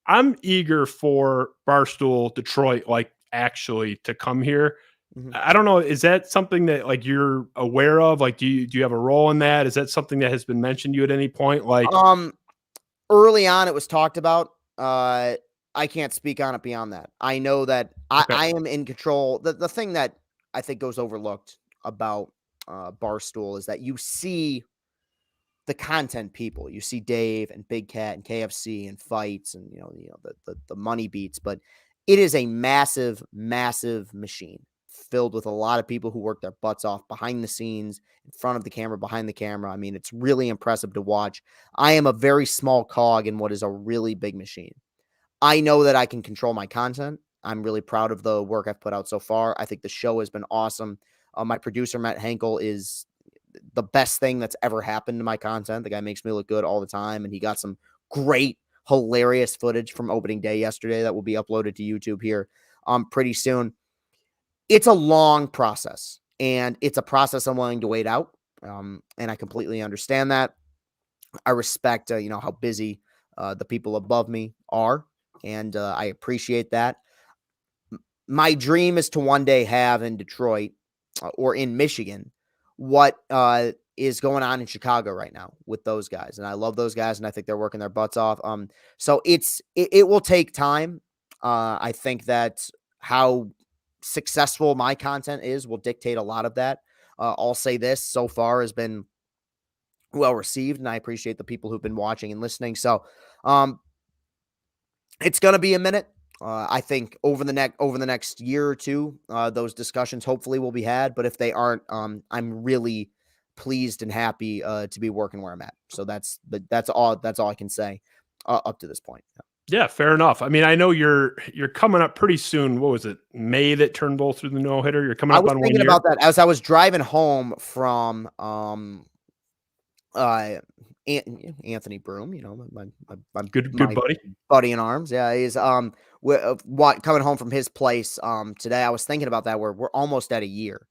I'm eager for Barstool Detroit, actually to come here. Mm-hmm. I don't know. Is that something that you're aware of? Do you have a role in that? Is that something that has been mentioned to you at any point? Early on it was talked about. I can't speak on it beyond that. I know that I am in control. The thing that I think goes overlooked about Barstool is that you see the content people. You see Dave and Big Cat and KFC and fights and the money beats, but it is a massive, massive machine filled with a lot of people who work their butts off behind the scenes, in front of the camera, behind the camera. I mean, it's really impressive to watch. I am a very small cog in what is a really big machine. I know that I can control my content. I'm really proud of the work I've put out so far. I think the show has been awesome. My producer, Matt Henkel, is the best thing that's ever happened to my content. The guy makes me look good all the time, and he got some great, hilarious footage from opening day yesterday that will be uploaded to YouTube here pretty soon. It's a long process, and it's a process I'm willing to wait out, and I completely understand that. I respect, how busy the people above me are, and I appreciate that. My dream is to one day have in Detroit or in Michigan what is going on in Chicago right now with those guys. And I love those guys, and I think they're working their butts off. So it will take time. I think that how successful my content is will dictate a lot of that. I'll say this so far has been well received, and I appreciate the people who've been watching and listening. So it's going to be a minute. I think over the next year or two, those discussions hopefully will be had. But if they aren't, I'm really pleased and happy to be working where I'm at. So that's all I can say up to this point. Yeah, fair enough. I mean, I know you're coming up pretty soon. What was it, May that Turnbull threw the no hitter? You're coming up on 1 year. I was thinking about that as I was driving home from Anthony Broom, my good buddy in arms. Yeah, he's coming home from his place today. I was thinking about that. We're almost at a year,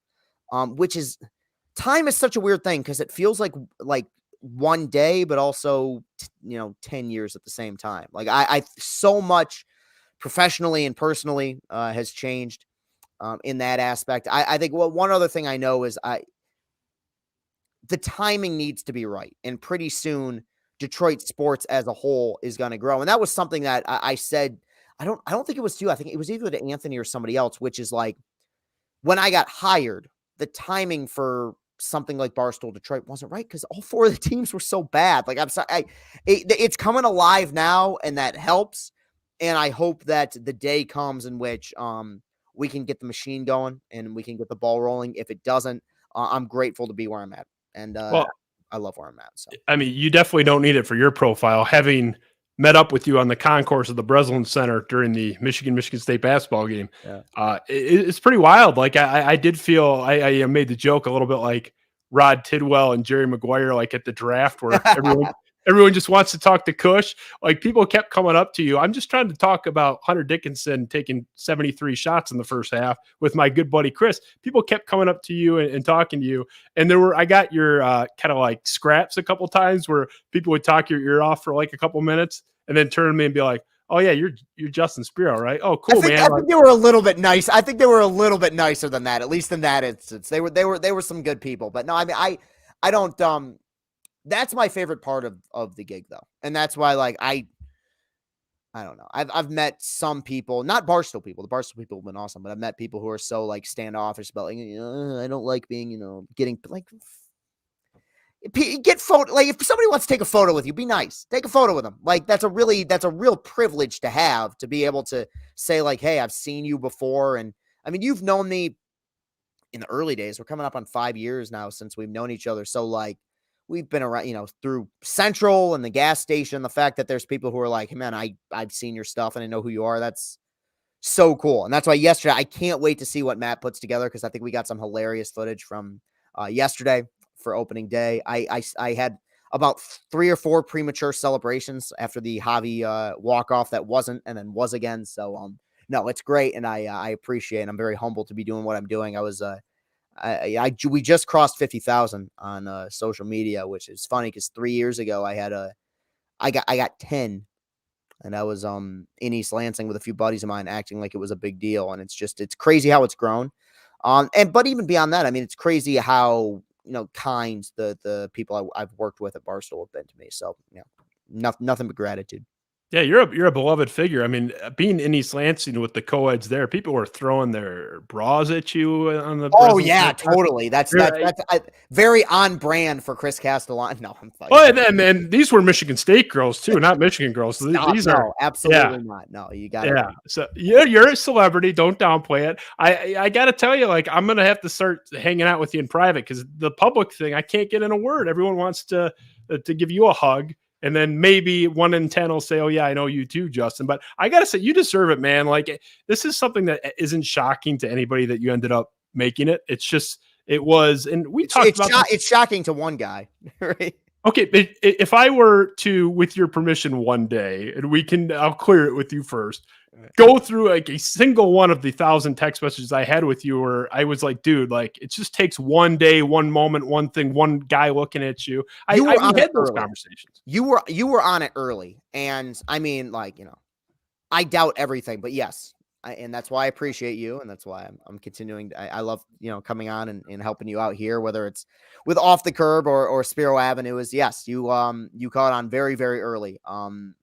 which is time is such a weird thing because it feels like one day, but also 10 years at the same time. Like I so much professionally and personally has changed in that aspect. I think one other thing I know is the timing needs to be right. And pretty soon Detroit sports as a whole is going to grow. And that was something that I said, I don't think it was to you. I think it was either to Anthony or somebody else, which is like when I got hired, the timing for something like Barstool Detroit wasn't right because all 4 of the teams were so bad. Like I'm sorry, it's coming alive now, and that helps. And I hope that the day comes in which we can get the machine going and we can get the ball rolling. If it doesn't, I'm grateful to be where I'm at. And I love where I'm at. So I mean, you definitely don't need it for your profile. Having met up with you on the concourse of the Breslin Center during the Michigan State basketball game, it's pretty wild. Like I did feel I made the joke a little bit like Rod Tidwell and Jerry Maguire, like at the draft, where everyone just wants to talk to Kush. Like people kept coming up to you. I'm just trying to talk about Hunter Dickinson taking 73 shots in the first half with my good buddy Chris. People kept coming up to you and talking to you. And I got your kind of like scraps a couple times where people would talk your ear off for like a couple minutes and then turn to me and be like, "Oh yeah, you're Justin Spiro, right? Oh, cool, man." I think they were a little bit nice. I think they were a little bit nicer than that, at least in that instance. They were some good people. But no, I mean, I don't that's my favorite part of the gig though. And that's why I don't know. I've met some people, not Barstool people. The Barstool people have been awesome, but I've met people who are so like standoffish about like, I don't like being, getting like get photo. Like if somebody wants to take a photo with you, be nice. Take a photo with them. Like that's a real privilege to have, to be able to say like, hey, I've seen you before. And I mean, you've known me in the early days. We're coming up on 5 years now since we've known each other. So like, we've been around, through Central and the gas station. The fact that there's people who are like, hey, man, I've seen your stuff and I know who you are. That's so cool. And that's why yesterday, I can't wait to see what Matt puts together, because I think we got some hilarious footage from yesterday for opening day. I had about 3 or 4 premature celebrations after the Javi walk-off that wasn't and then was again. So no, it's great. And I appreciate it. I'm very humbled to be doing what I'm doing. We just crossed 50,000 on social media, which is funny because 3 years ago I got 10, and I was in East Lansing with a few buddies of mine acting like it was a big deal. And it's crazy how it's grown. But even beyond that, I mean, it's crazy how, kind the people I've worked with at Barstool have been to me. So nothing but gratitude. Yeah, you're a beloved figure. I mean, being in East Lansing with the co-eds there, people were throwing their bras at you on the. Oh yeah, totally. That's very on brand for Chris Castellani. No, I'm fine. Oh, and these were Michigan State girls too, not Michigan girls. These are absolutely not. No, you got it. Yeah, so you're a celebrity. Don't downplay it. I got to tell you, like, I'm gonna have to start hanging out with you in private, because the public thing, I can't get in a word. Everyone wants to give you a hug. And then maybe 1 in 10 will say, "Oh yeah, I know you too, Justin." But I got to say, you deserve it, man. Like, this is something that isn't shocking to anybody that you ended up making it. It's just, It was, and we talked about this. It's shocking to one guy, right? Okay, if I were to, with your permission, one day, and I'll clear it with you first. Go through like a single one of the 1,000 text messages I had with you, where I was like, dude, like it just takes one day, one moment, one thing, one guy looking at you. We had those conversations. You were on it early, and I mean, like, I doubt everything, but yes. And that's why I appreciate you, and that's why I'm continuing. I love coming on and helping you out here, whether it's with Off the Curb or Spiro Avenue. Is yes, you caught on very, very early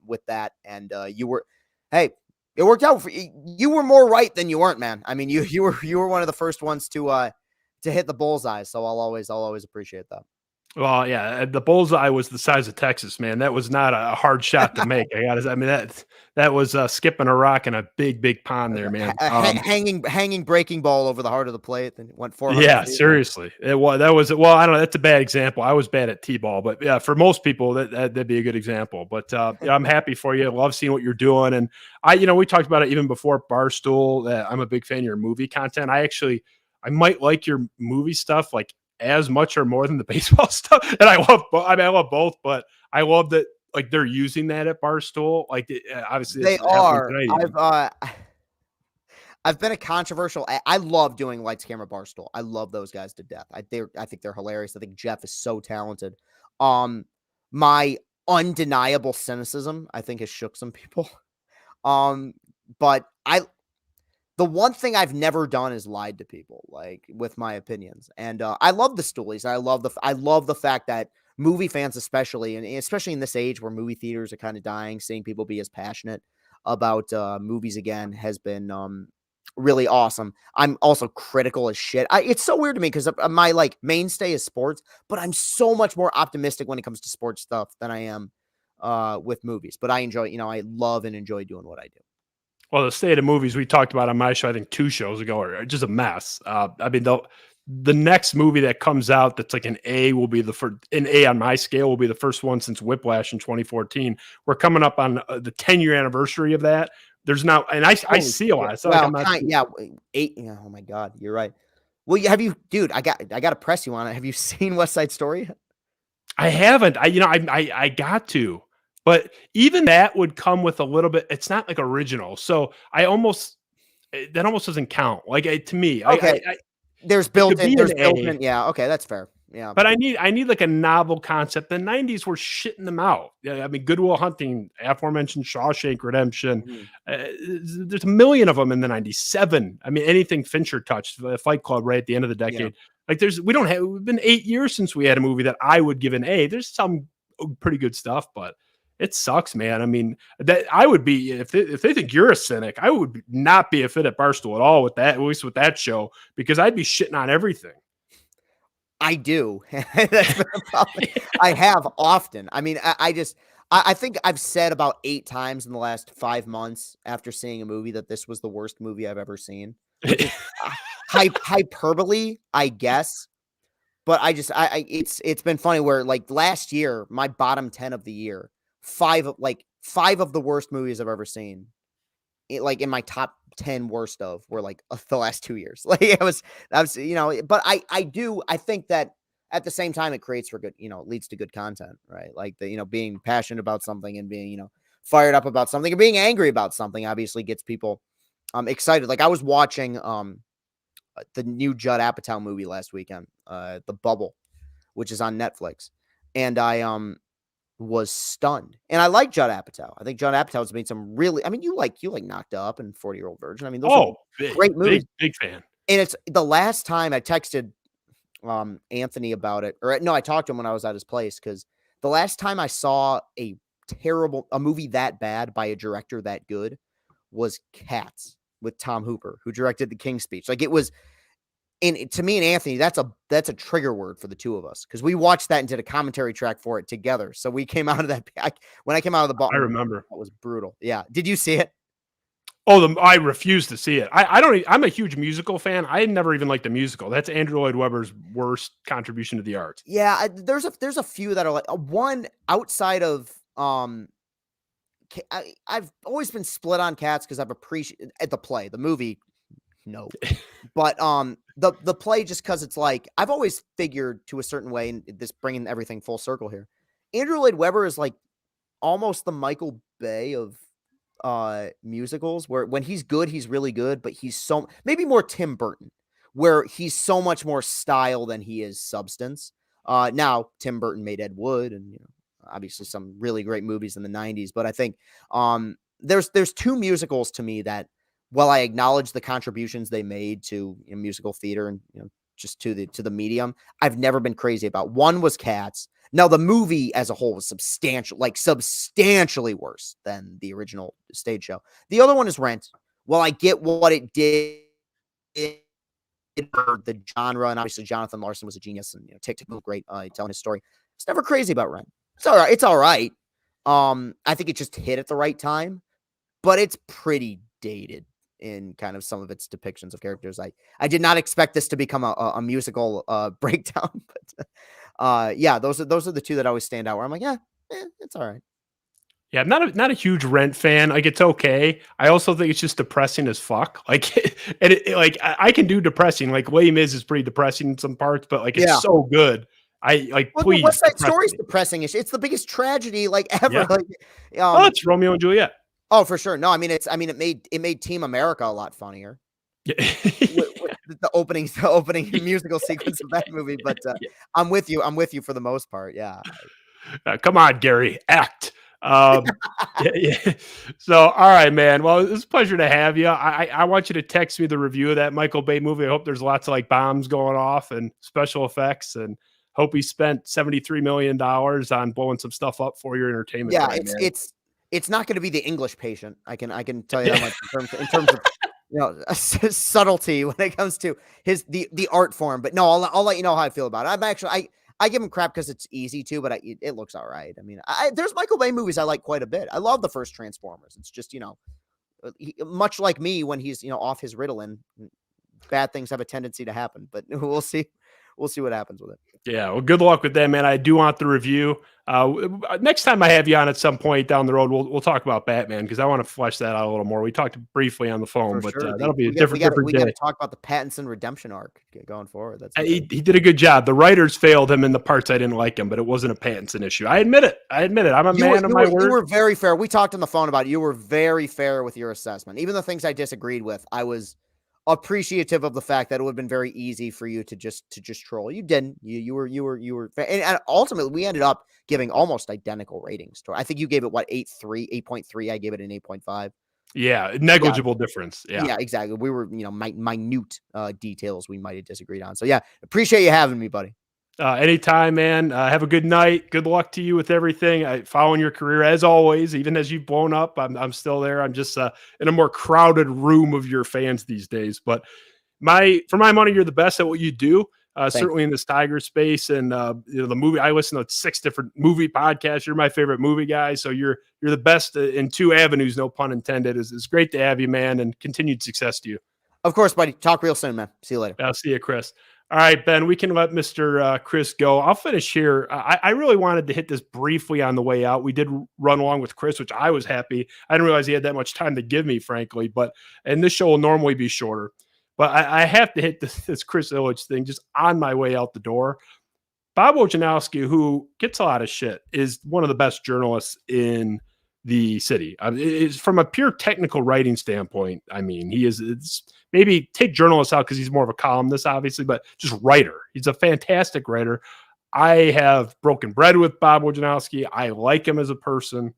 with that, and you were, hey, it worked out for you. You were more right than you weren't, man. I mean, you were one of the first ones to hit the bullseye, so I'll always appreciate that. Well, yeah, the bullseye was the size of Texas, man. That was not a hard shot to make. I mean, that was skipping a rock in a big, big pond there, man. Hanging breaking ball over the heart of the plate, then went 400. Yeah, seriously. I don't know. That's a bad example. I was bad at T-ball, but yeah, for most people, that'd be a good example. But yeah, I'm happy for you. I love seeing what you're doing. And we talked about it even before Barstool. I'm a big fan of your movie content. I might like your movie stuff, like, as much or more than the baseball stuff. And I love both, but I love that, like, they're using that at Barstool. Like, obviously they are. I've been a controversial. I love doing Lights Camera Barstool. I love those guys to death. I think they're hilarious. I think Jeff is so talented. My undeniable cynicism, I think, has shook some people. But the one thing I've never done is lied to people, like, with my opinions. And I love the stories. I love the fact that movie fans, especially in this age where movie theaters are kind of dying, seeing people be as passionate about movies again has been really awesome. I'm also critical as shit. It's so weird to me because my mainstay is sports, but I'm so much more optimistic when it comes to sports stuff than I am with movies. But I enjoy, I love and enjoy doing what I do. Well, the state of movies we talked about on my show, I think 2 shows ago, are just a mess. I mean, the next movie that comes out that's like an A will be an A on my scale will be the first one since Whiplash in 2014. We're coming up on the 10-year anniversary of that. There's now, and I see a lot. It's well, like 8. Yeah, oh my God, you're right. Well, dude? I got to press you on it. Have you seen West Side Story? I haven't. I got to. But even that would come with a little bit. It's not like original, so that almost doesn't count. Like, to me, okay. There's built-in. Yeah, okay, that's fair. Yeah, but I need like a novel concept. The 90s were shitting them out. I mean, Good Will Hunting, aforementioned Shawshank Redemption. Mm-hmm. There's a million of them in the 90s. 7. I mean, anything Fincher touched, the Fight Club, right at the end of the decade. Yeah. Like, we've been 8 years since we had a movie that I would give an A. There's some pretty good stuff, but it sucks, man. I mean, that I would be, if they think you're a cynic, I would not be a fit at Barstool at all with that, at least with that show, because I'd be shitting on everything. I do. That's been a problem. I have often. I mean, I think I've said about 8 times in the last 5 months after seeing a movie that this was the worst movie I've ever seen. Hyperbole, I guess. But it's been funny where, like, last year, my bottom 10 of the year, 5 of the worst movies I've ever seen, in my top 10 worst of, were like the last 2 years. Like, that was, but I think that at the same time it creates for good, leads to good content, right? Like, being passionate about something and being, fired up about something and being angry about something obviously gets people excited. Like, I was watching the new Judd Apatow movie last weekend, The Bubble, which is on Netflix. And I was stunned. And I like Judd Apatow. I think Judd Apatow's made some really, I mean, you like Knocked Up and 40-Year-Old Virgin. I mean, those are great movies. Big fan. And it's the last time I texted Anthony about it, or no, I talked to him when I was at his place, because the last time I saw a movie that bad by a director that good was Cats with Tom Hooper, who directed The King's Speech. Like, it was, and to me and Anthony, that's a trigger word for the two of us, because we watched that and did a commentary track for it together. So we came out of that. When I came out of the bar, I remember, it was brutal. Yeah. Did you see it? Oh, I refuse to see it. I'm a huge musical fan. I never even liked the musical. That's Andrew Lloyd Webber's worst contribution to the arts. Yeah. There's a few that are like one outside of, I've always been split on Cats because I've appreciated the play. The movie, no. But the play, just because it's like I've always figured to a certain way, and this bringing everything full circle here, Andrew Lloyd Webber is like almost the Michael Bay of musicals, where when he's good, he's really good, but he's so maybe more Tim Burton, where he's so much more style than he is substance. Now Tim Burton made Ed Wood and obviously some really great movies in the 90s, but I think there's two musicals to me that, while I acknowledge the contributions they made to musical theater and just to the medium, I've never been crazy about. One was Cats. Now, the movie as a whole was substantially worse than the original stage show. The other one is Rent. Well, I get what it did for the genre, and obviously Jonathan Larson was a genius, and Tick Tick Boom, great telling his story. It's never crazy about Rent. It's all right. It's all right. I think it just hit at the right time, but it's pretty dated in kind of some of its depictions of characters. I did not expect this to become a musical breakdown, but yeah, those are the two that always stand out where I'm like, it's all right. Yeah, I'm not a huge Rent fan. Like, it's okay. I also think it's just depressing as fuck. Like, and I can do depressing. Like, Les Mis is pretty depressing in some parts, but like it's so good. Please. West Side Story is depressing. It's the biggest tragedy like ever. Yeah. Like, it's Romeo and Juliet. Oh, for sure. No, it made Team America a lot funnier. Yeah. with the opening musical sequence of that movie. But I'm with you for the most part. Yeah. Come on, Gary, act. Yeah. So, all right, man. Well, it's a pleasure to have you. I want you to text me the review of that Michael Bay movie. I hope there's lots of like bombs going off and special effects, and hope he spent $73 million on blowing some stuff up for your entertainment. Yeah, it's not going to be The English Patient. I can tell you that much in terms of subtlety when it comes to the art form. But no, I'll let you know how I feel about it. I give him crap because it's easy to, but it looks all right. I mean, there's Michael Bay movies I like quite a bit. I love the first Transformers. It's just much like me when he's off his Ritalin, bad things have a tendency to happen. But we'll see what happens with it. Yeah, well, good luck with that, man. I do want the review. Next time I have you on at some point down the road, we'll talk about Batman, because I want to flesh that out a little more. We talked briefly on the phone, but that'll be a different day. We got to talk about the Pattinson redemption arc going forward. He did a good job. The writers failed him in the parts I didn't like him, but it wasn't a Pattinson issue. I admit it. I'm a man of my word. You were very fair. We talked on the phone about it. You were very fair with your assessment. Even the things I disagreed with, I was appreciative of the fact that it would have been very easy for you to just troll. You didn't. You were and ultimately we ended up giving almost identical ratings to. I think you gave it 8.3. I gave it an 8.5. Yeah, negligible difference. Yeah, exactly. We were minute details we might have disagreed on. So yeah, appreciate you having me, buddy. Anytime, man. Have a good night. Good luck to you with everything. Following your career as always, even as you've blown up. I'm still there. I'm just in a more crowded room of your fans these days. But for my money, you're the best at what you do. Certainly in this Tiger space, and the movie. I listen to 6 different movie podcasts. You're my favorite movie guy, so you're the best in 2 avenues. No pun intended. It's great to have you, man, and continued success to you. Of course, buddy. Talk real soon, man. See you later. I'll see you, Chris. All right, Ben, we can let Mr. Chris go. I'll finish here. I really wanted to hit this briefly on the way out. We did run along with Chris, which I was happy. I didn't realize he had that much time to give me, frankly. And this show will normally be shorter. But I have to hit this Chris Ilitch thing just on my way out the door. Bob Wojnarowski, who gets a lot of shit, is one of the best journalists in the city. From a pure technical writing standpoint, I mean, he is. Maybe take journalists out because he's more of a columnist, obviously, but just writer. He's a fantastic writer. I have broken bread with Bob Wojnarowski. I like him as a person.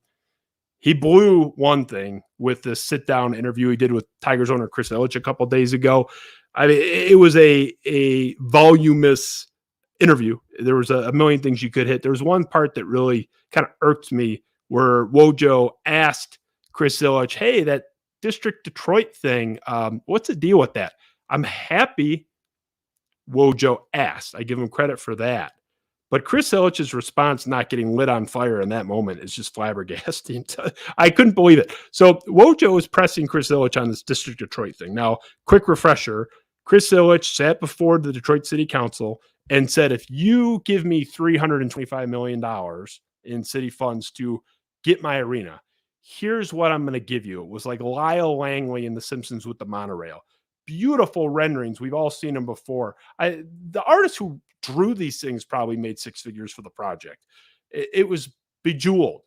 He blew one thing with this sit-down interview he did with Tigers owner Chris Ilitch a couple of days ago. I mean, it was a voluminous interview. There was a million things you could hit. There was one part that really kind of irked me where Wojo asked Chris Ilitch, hey, that District Detroit thing, what's the deal with that? I'm happy Wojo asked. I give him credit for that. But Chris Ilitch's response not getting lit on fire in that moment is just flabbergasting. I couldn't believe it. So Wojo was pressing Chris Ilitch on this District Detroit thing. Now, quick refresher, Chris Ilitch sat before the Detroit City Council and said, if you give me $325 million in city funds to get my arena, here's what I'm going to give you. It was like Lyle Langley in The Simpsons with the monorail. beautiful renderings. We've all seen them before. The artists who drew these things probably made six figures for the project. It was bejeweled.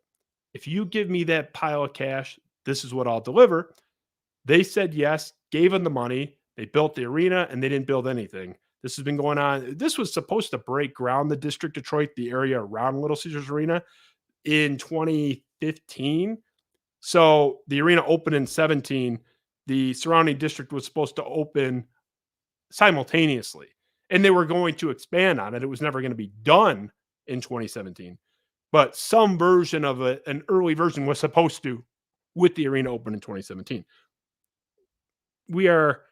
If you give me that pile of cash, this is what I'll deliver. They said yes, gave them the money. They built the arena, and they didn't build anything. This has been going on. This was supposed to break ground, the District Detroit, the area around Little Caesars Arena, in 2015. So the arena opened in 17. The surrounding district was supposed to open simultaneously, and they were going to expand on it. It was never going to be done in 2017, but some version of an early version was supposed to, with the arena open in 2017. We are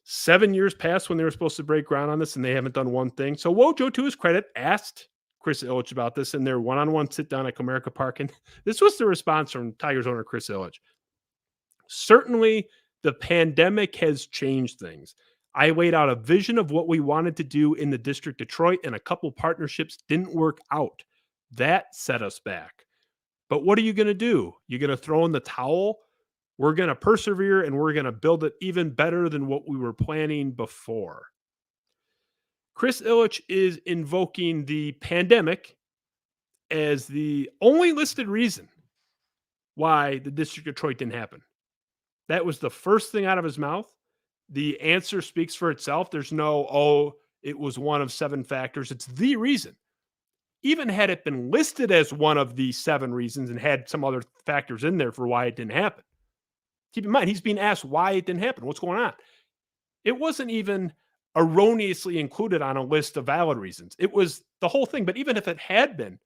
7 years past when they were supposed to break ground on this, and they haven't done one thing. So Wojo, to his credit, asked Chris Ilitch about this in their one-on-one sit-down at Comerica Park, and this was the response from Tigers owner Chris Ilitch. Certainly, the pandemic has changed things. I laid out a vision of what we wanted to do in the District Detroit, and a couple partnerships didn't work out. That set us back. But what are you going to do? You're going to throw in the towel? We're going to persevere, and we're going to build it even better than what we were planning before. Chris Ilitch is invoking the pandemic as the only listed reason why the District of Detroit didn't happen. That was the first thing out of his mouth. The answer speaks for itself. There's no, oh, it was one of 7 factors. It's the reason. Even had it been listed as one of the 7 reasons and had some other factors in there for why it didn't happen. Keep in mind, he's being asked why it didn't happen. What's going on? It wasn't even erroneously included on a list of valid reasons. It was the whole thing. But even if it had been,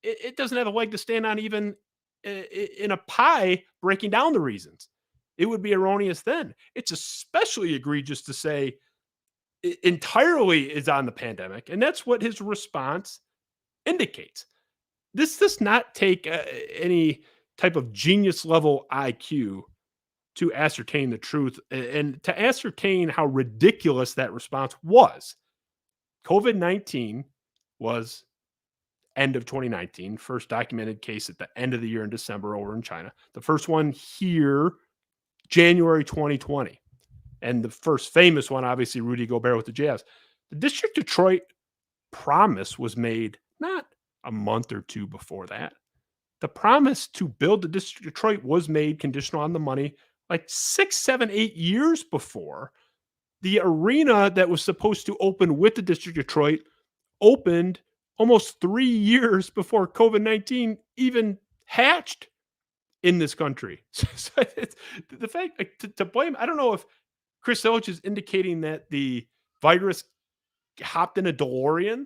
it doesn't have a leg to stand on even in a pie breaking down the reasons. It would be erroneous then. It's especially egregious to say it entirely is on the pandemic. And that's what his response indicates. This does not take any type of genius level IQ to ascertain the truth and to ascertain how ridiculous that response was. COVID-19 was end of 2019, first documented case at the end of the year in December over in China. The first one here, January 2020. And the first famous one, obviously, Rudy Gobert with the Jazz. The District of Detroit promise was made not a month or two before that. The promise to build the District of Detroit was made conditional on the money like 6, 7, 8 years before. The arena that was supposed to open with the District of Detroit opened almost 3 years before COVID-19 even hatched in this country. So it's, the fact to blame, I don't know if Chris Ilitch is indicating that the virus hopped in a DeLorean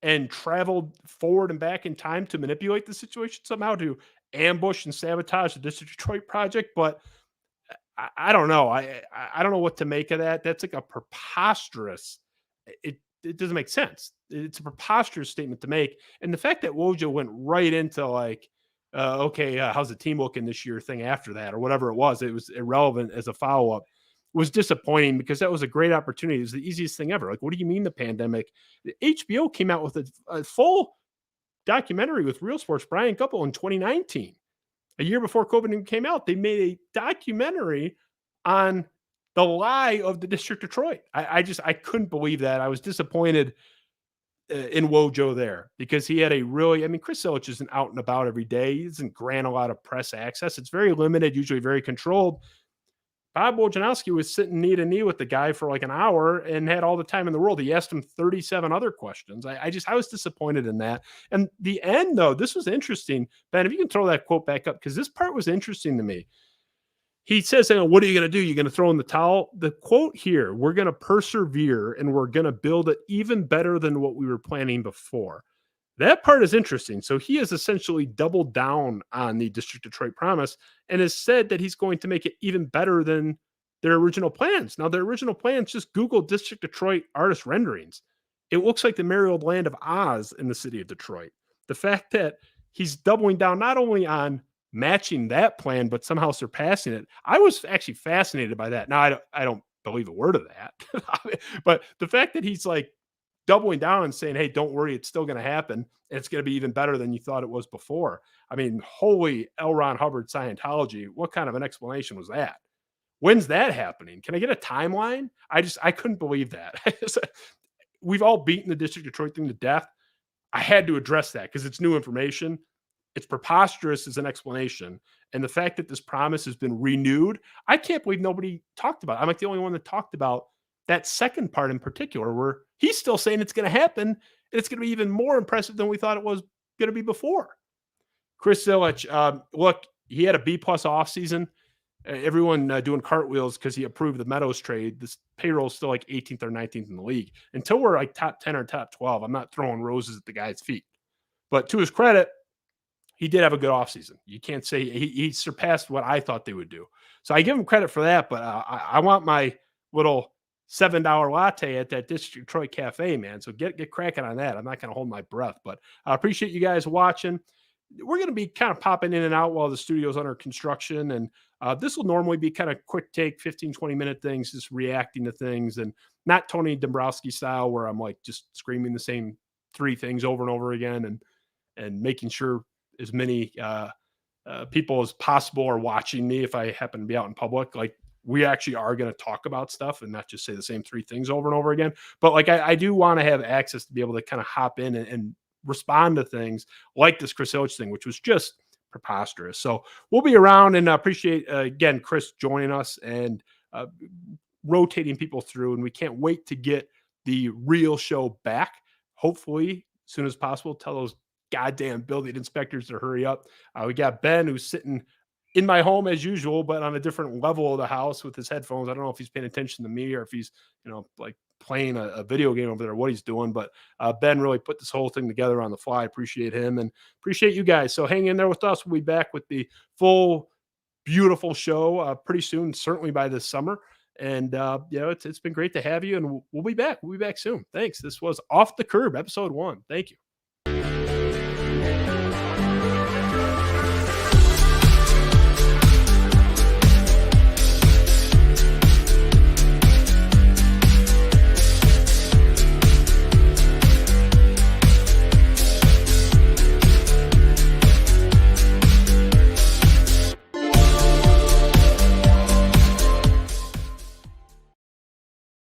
and traveled forward and back in time to manipulate the situation somehow to ambush and sabotage the District of Detroit project. But I don't know. I don't know what to make of that. That's like a preposterous. It doesn't make sense. It's a preposterous statement to make. And the fact that Wojo went right into like, how's the team looking this year thing after that or whatever it was irrelevant as a follow-up, was disappointing because that was a great opportunity. It was the easiest thing ever. Like, what do you mean the pandemic? The HBO came out with a full documentary with Real Sports Brian Couple in 2019. A year before COVID came out, they made a documentary on the lie of the District of Detroit. I couldn't believe that. I was disappointed in Wojo there because he had Chris Ilitch isn't out and about every day. He doesn't grant a lot of press access. It's very limited, usually very controlled. Bob Wojnarowski was sitting knee to knee with the guy for like an hour and had all the time in the world. He asked him 37 other questions. I was disappointed in that. And the end, though, this was interesting. Ben, if you can throw that quote back up, because this part was interesting to me. He says, what are you going to do? You're going to throw in the towel? The quote here, we're going to persevere and we're going to build it even better than what we were planning before. That part is interesting. So he has essentially doubled down on the District of Detroit promise and has said that he's going to make it even better than their original plans. Now, their original plans, just Google District of Detroit artist renderings. It looks like the merry old land of Oz in the city of Detroit. The fact that he's doubling down not only on matching that plan, but somehow surpassing it. I was actually fascinated by that. Now, I don't believe a word of that. But the fact that he's like, doubling down and saying, hey, don't worry, it's still going to happen. And it's going to be even better than you thought it was before. I mean, holy L. Ron Hubbard Scientology. What kind of an explanation was that? When's that happening? Can I get a timeline? I couldn't believe that. We've all beaten the District Detroit thing to death. I had to address that because it's new information. It's preposterous as an explanation. And the fact that this promise has been renewed, I can't believe nobody talked about it. I'm like the only one that talked about that second part in particular, where he's still saying it's going to happen. And it's going to be even more impressive than we thought it was going to be before. Chris Illich, look, he had a B+ offseason. Everyone doing cartwheels because he approved the Meadows trade. This payroll is still like 18th or 19th in the league. Until we're like top 10 or top 12, I'm not throwing roses at the guy's feet. But to his credit, he did have a good offseason. You can't say he surpassed what I thought they would do. So I give him credit for that, but I want my little $7 latte at that District Detroit Cafe, man. So get cracking on that. I'm not going to hold my breath, but I appreciate you guys watching. We're going to be kind of popping in and out while the studio's under construction. And this will normally be kind of quick take, 15, 20-minute things, just reacting to things, and not Tony Dombrowski style where I'm like just screaming the same 3 things over and over again and making sure as many people as possible are watching me if I happen to be out in public. Like, we actually are going to talk about stuff and not just say the same 3 things over and over again. But like, I do want to have access to be able to kind of hop in and respond to things like this Chris Illich thing, which was just preposterous. So we'll be around, and appreciate again Chris joining us and rotating people through. And we can't wait to get the real show back, hopefully as soon as possible. Tell those goddamn building inspectors to hurry up. We got Ben, who's sitting in my home as usual, but on a different level of the house with his headphones. I don't know if he's paying attention to me or if he's, like playing a video game over there, what he's doing. But Ben really put this whole thing together on the fly. Appreciate him and appreciate you guys. So hang in there with us. We'll be back with the full, beautiful show pretty soon, certainly by this summer. And, it's been great to have you, and we'll be back. We'll be back soon. Thanks. This was Off the Curb, episode 1. Thank you.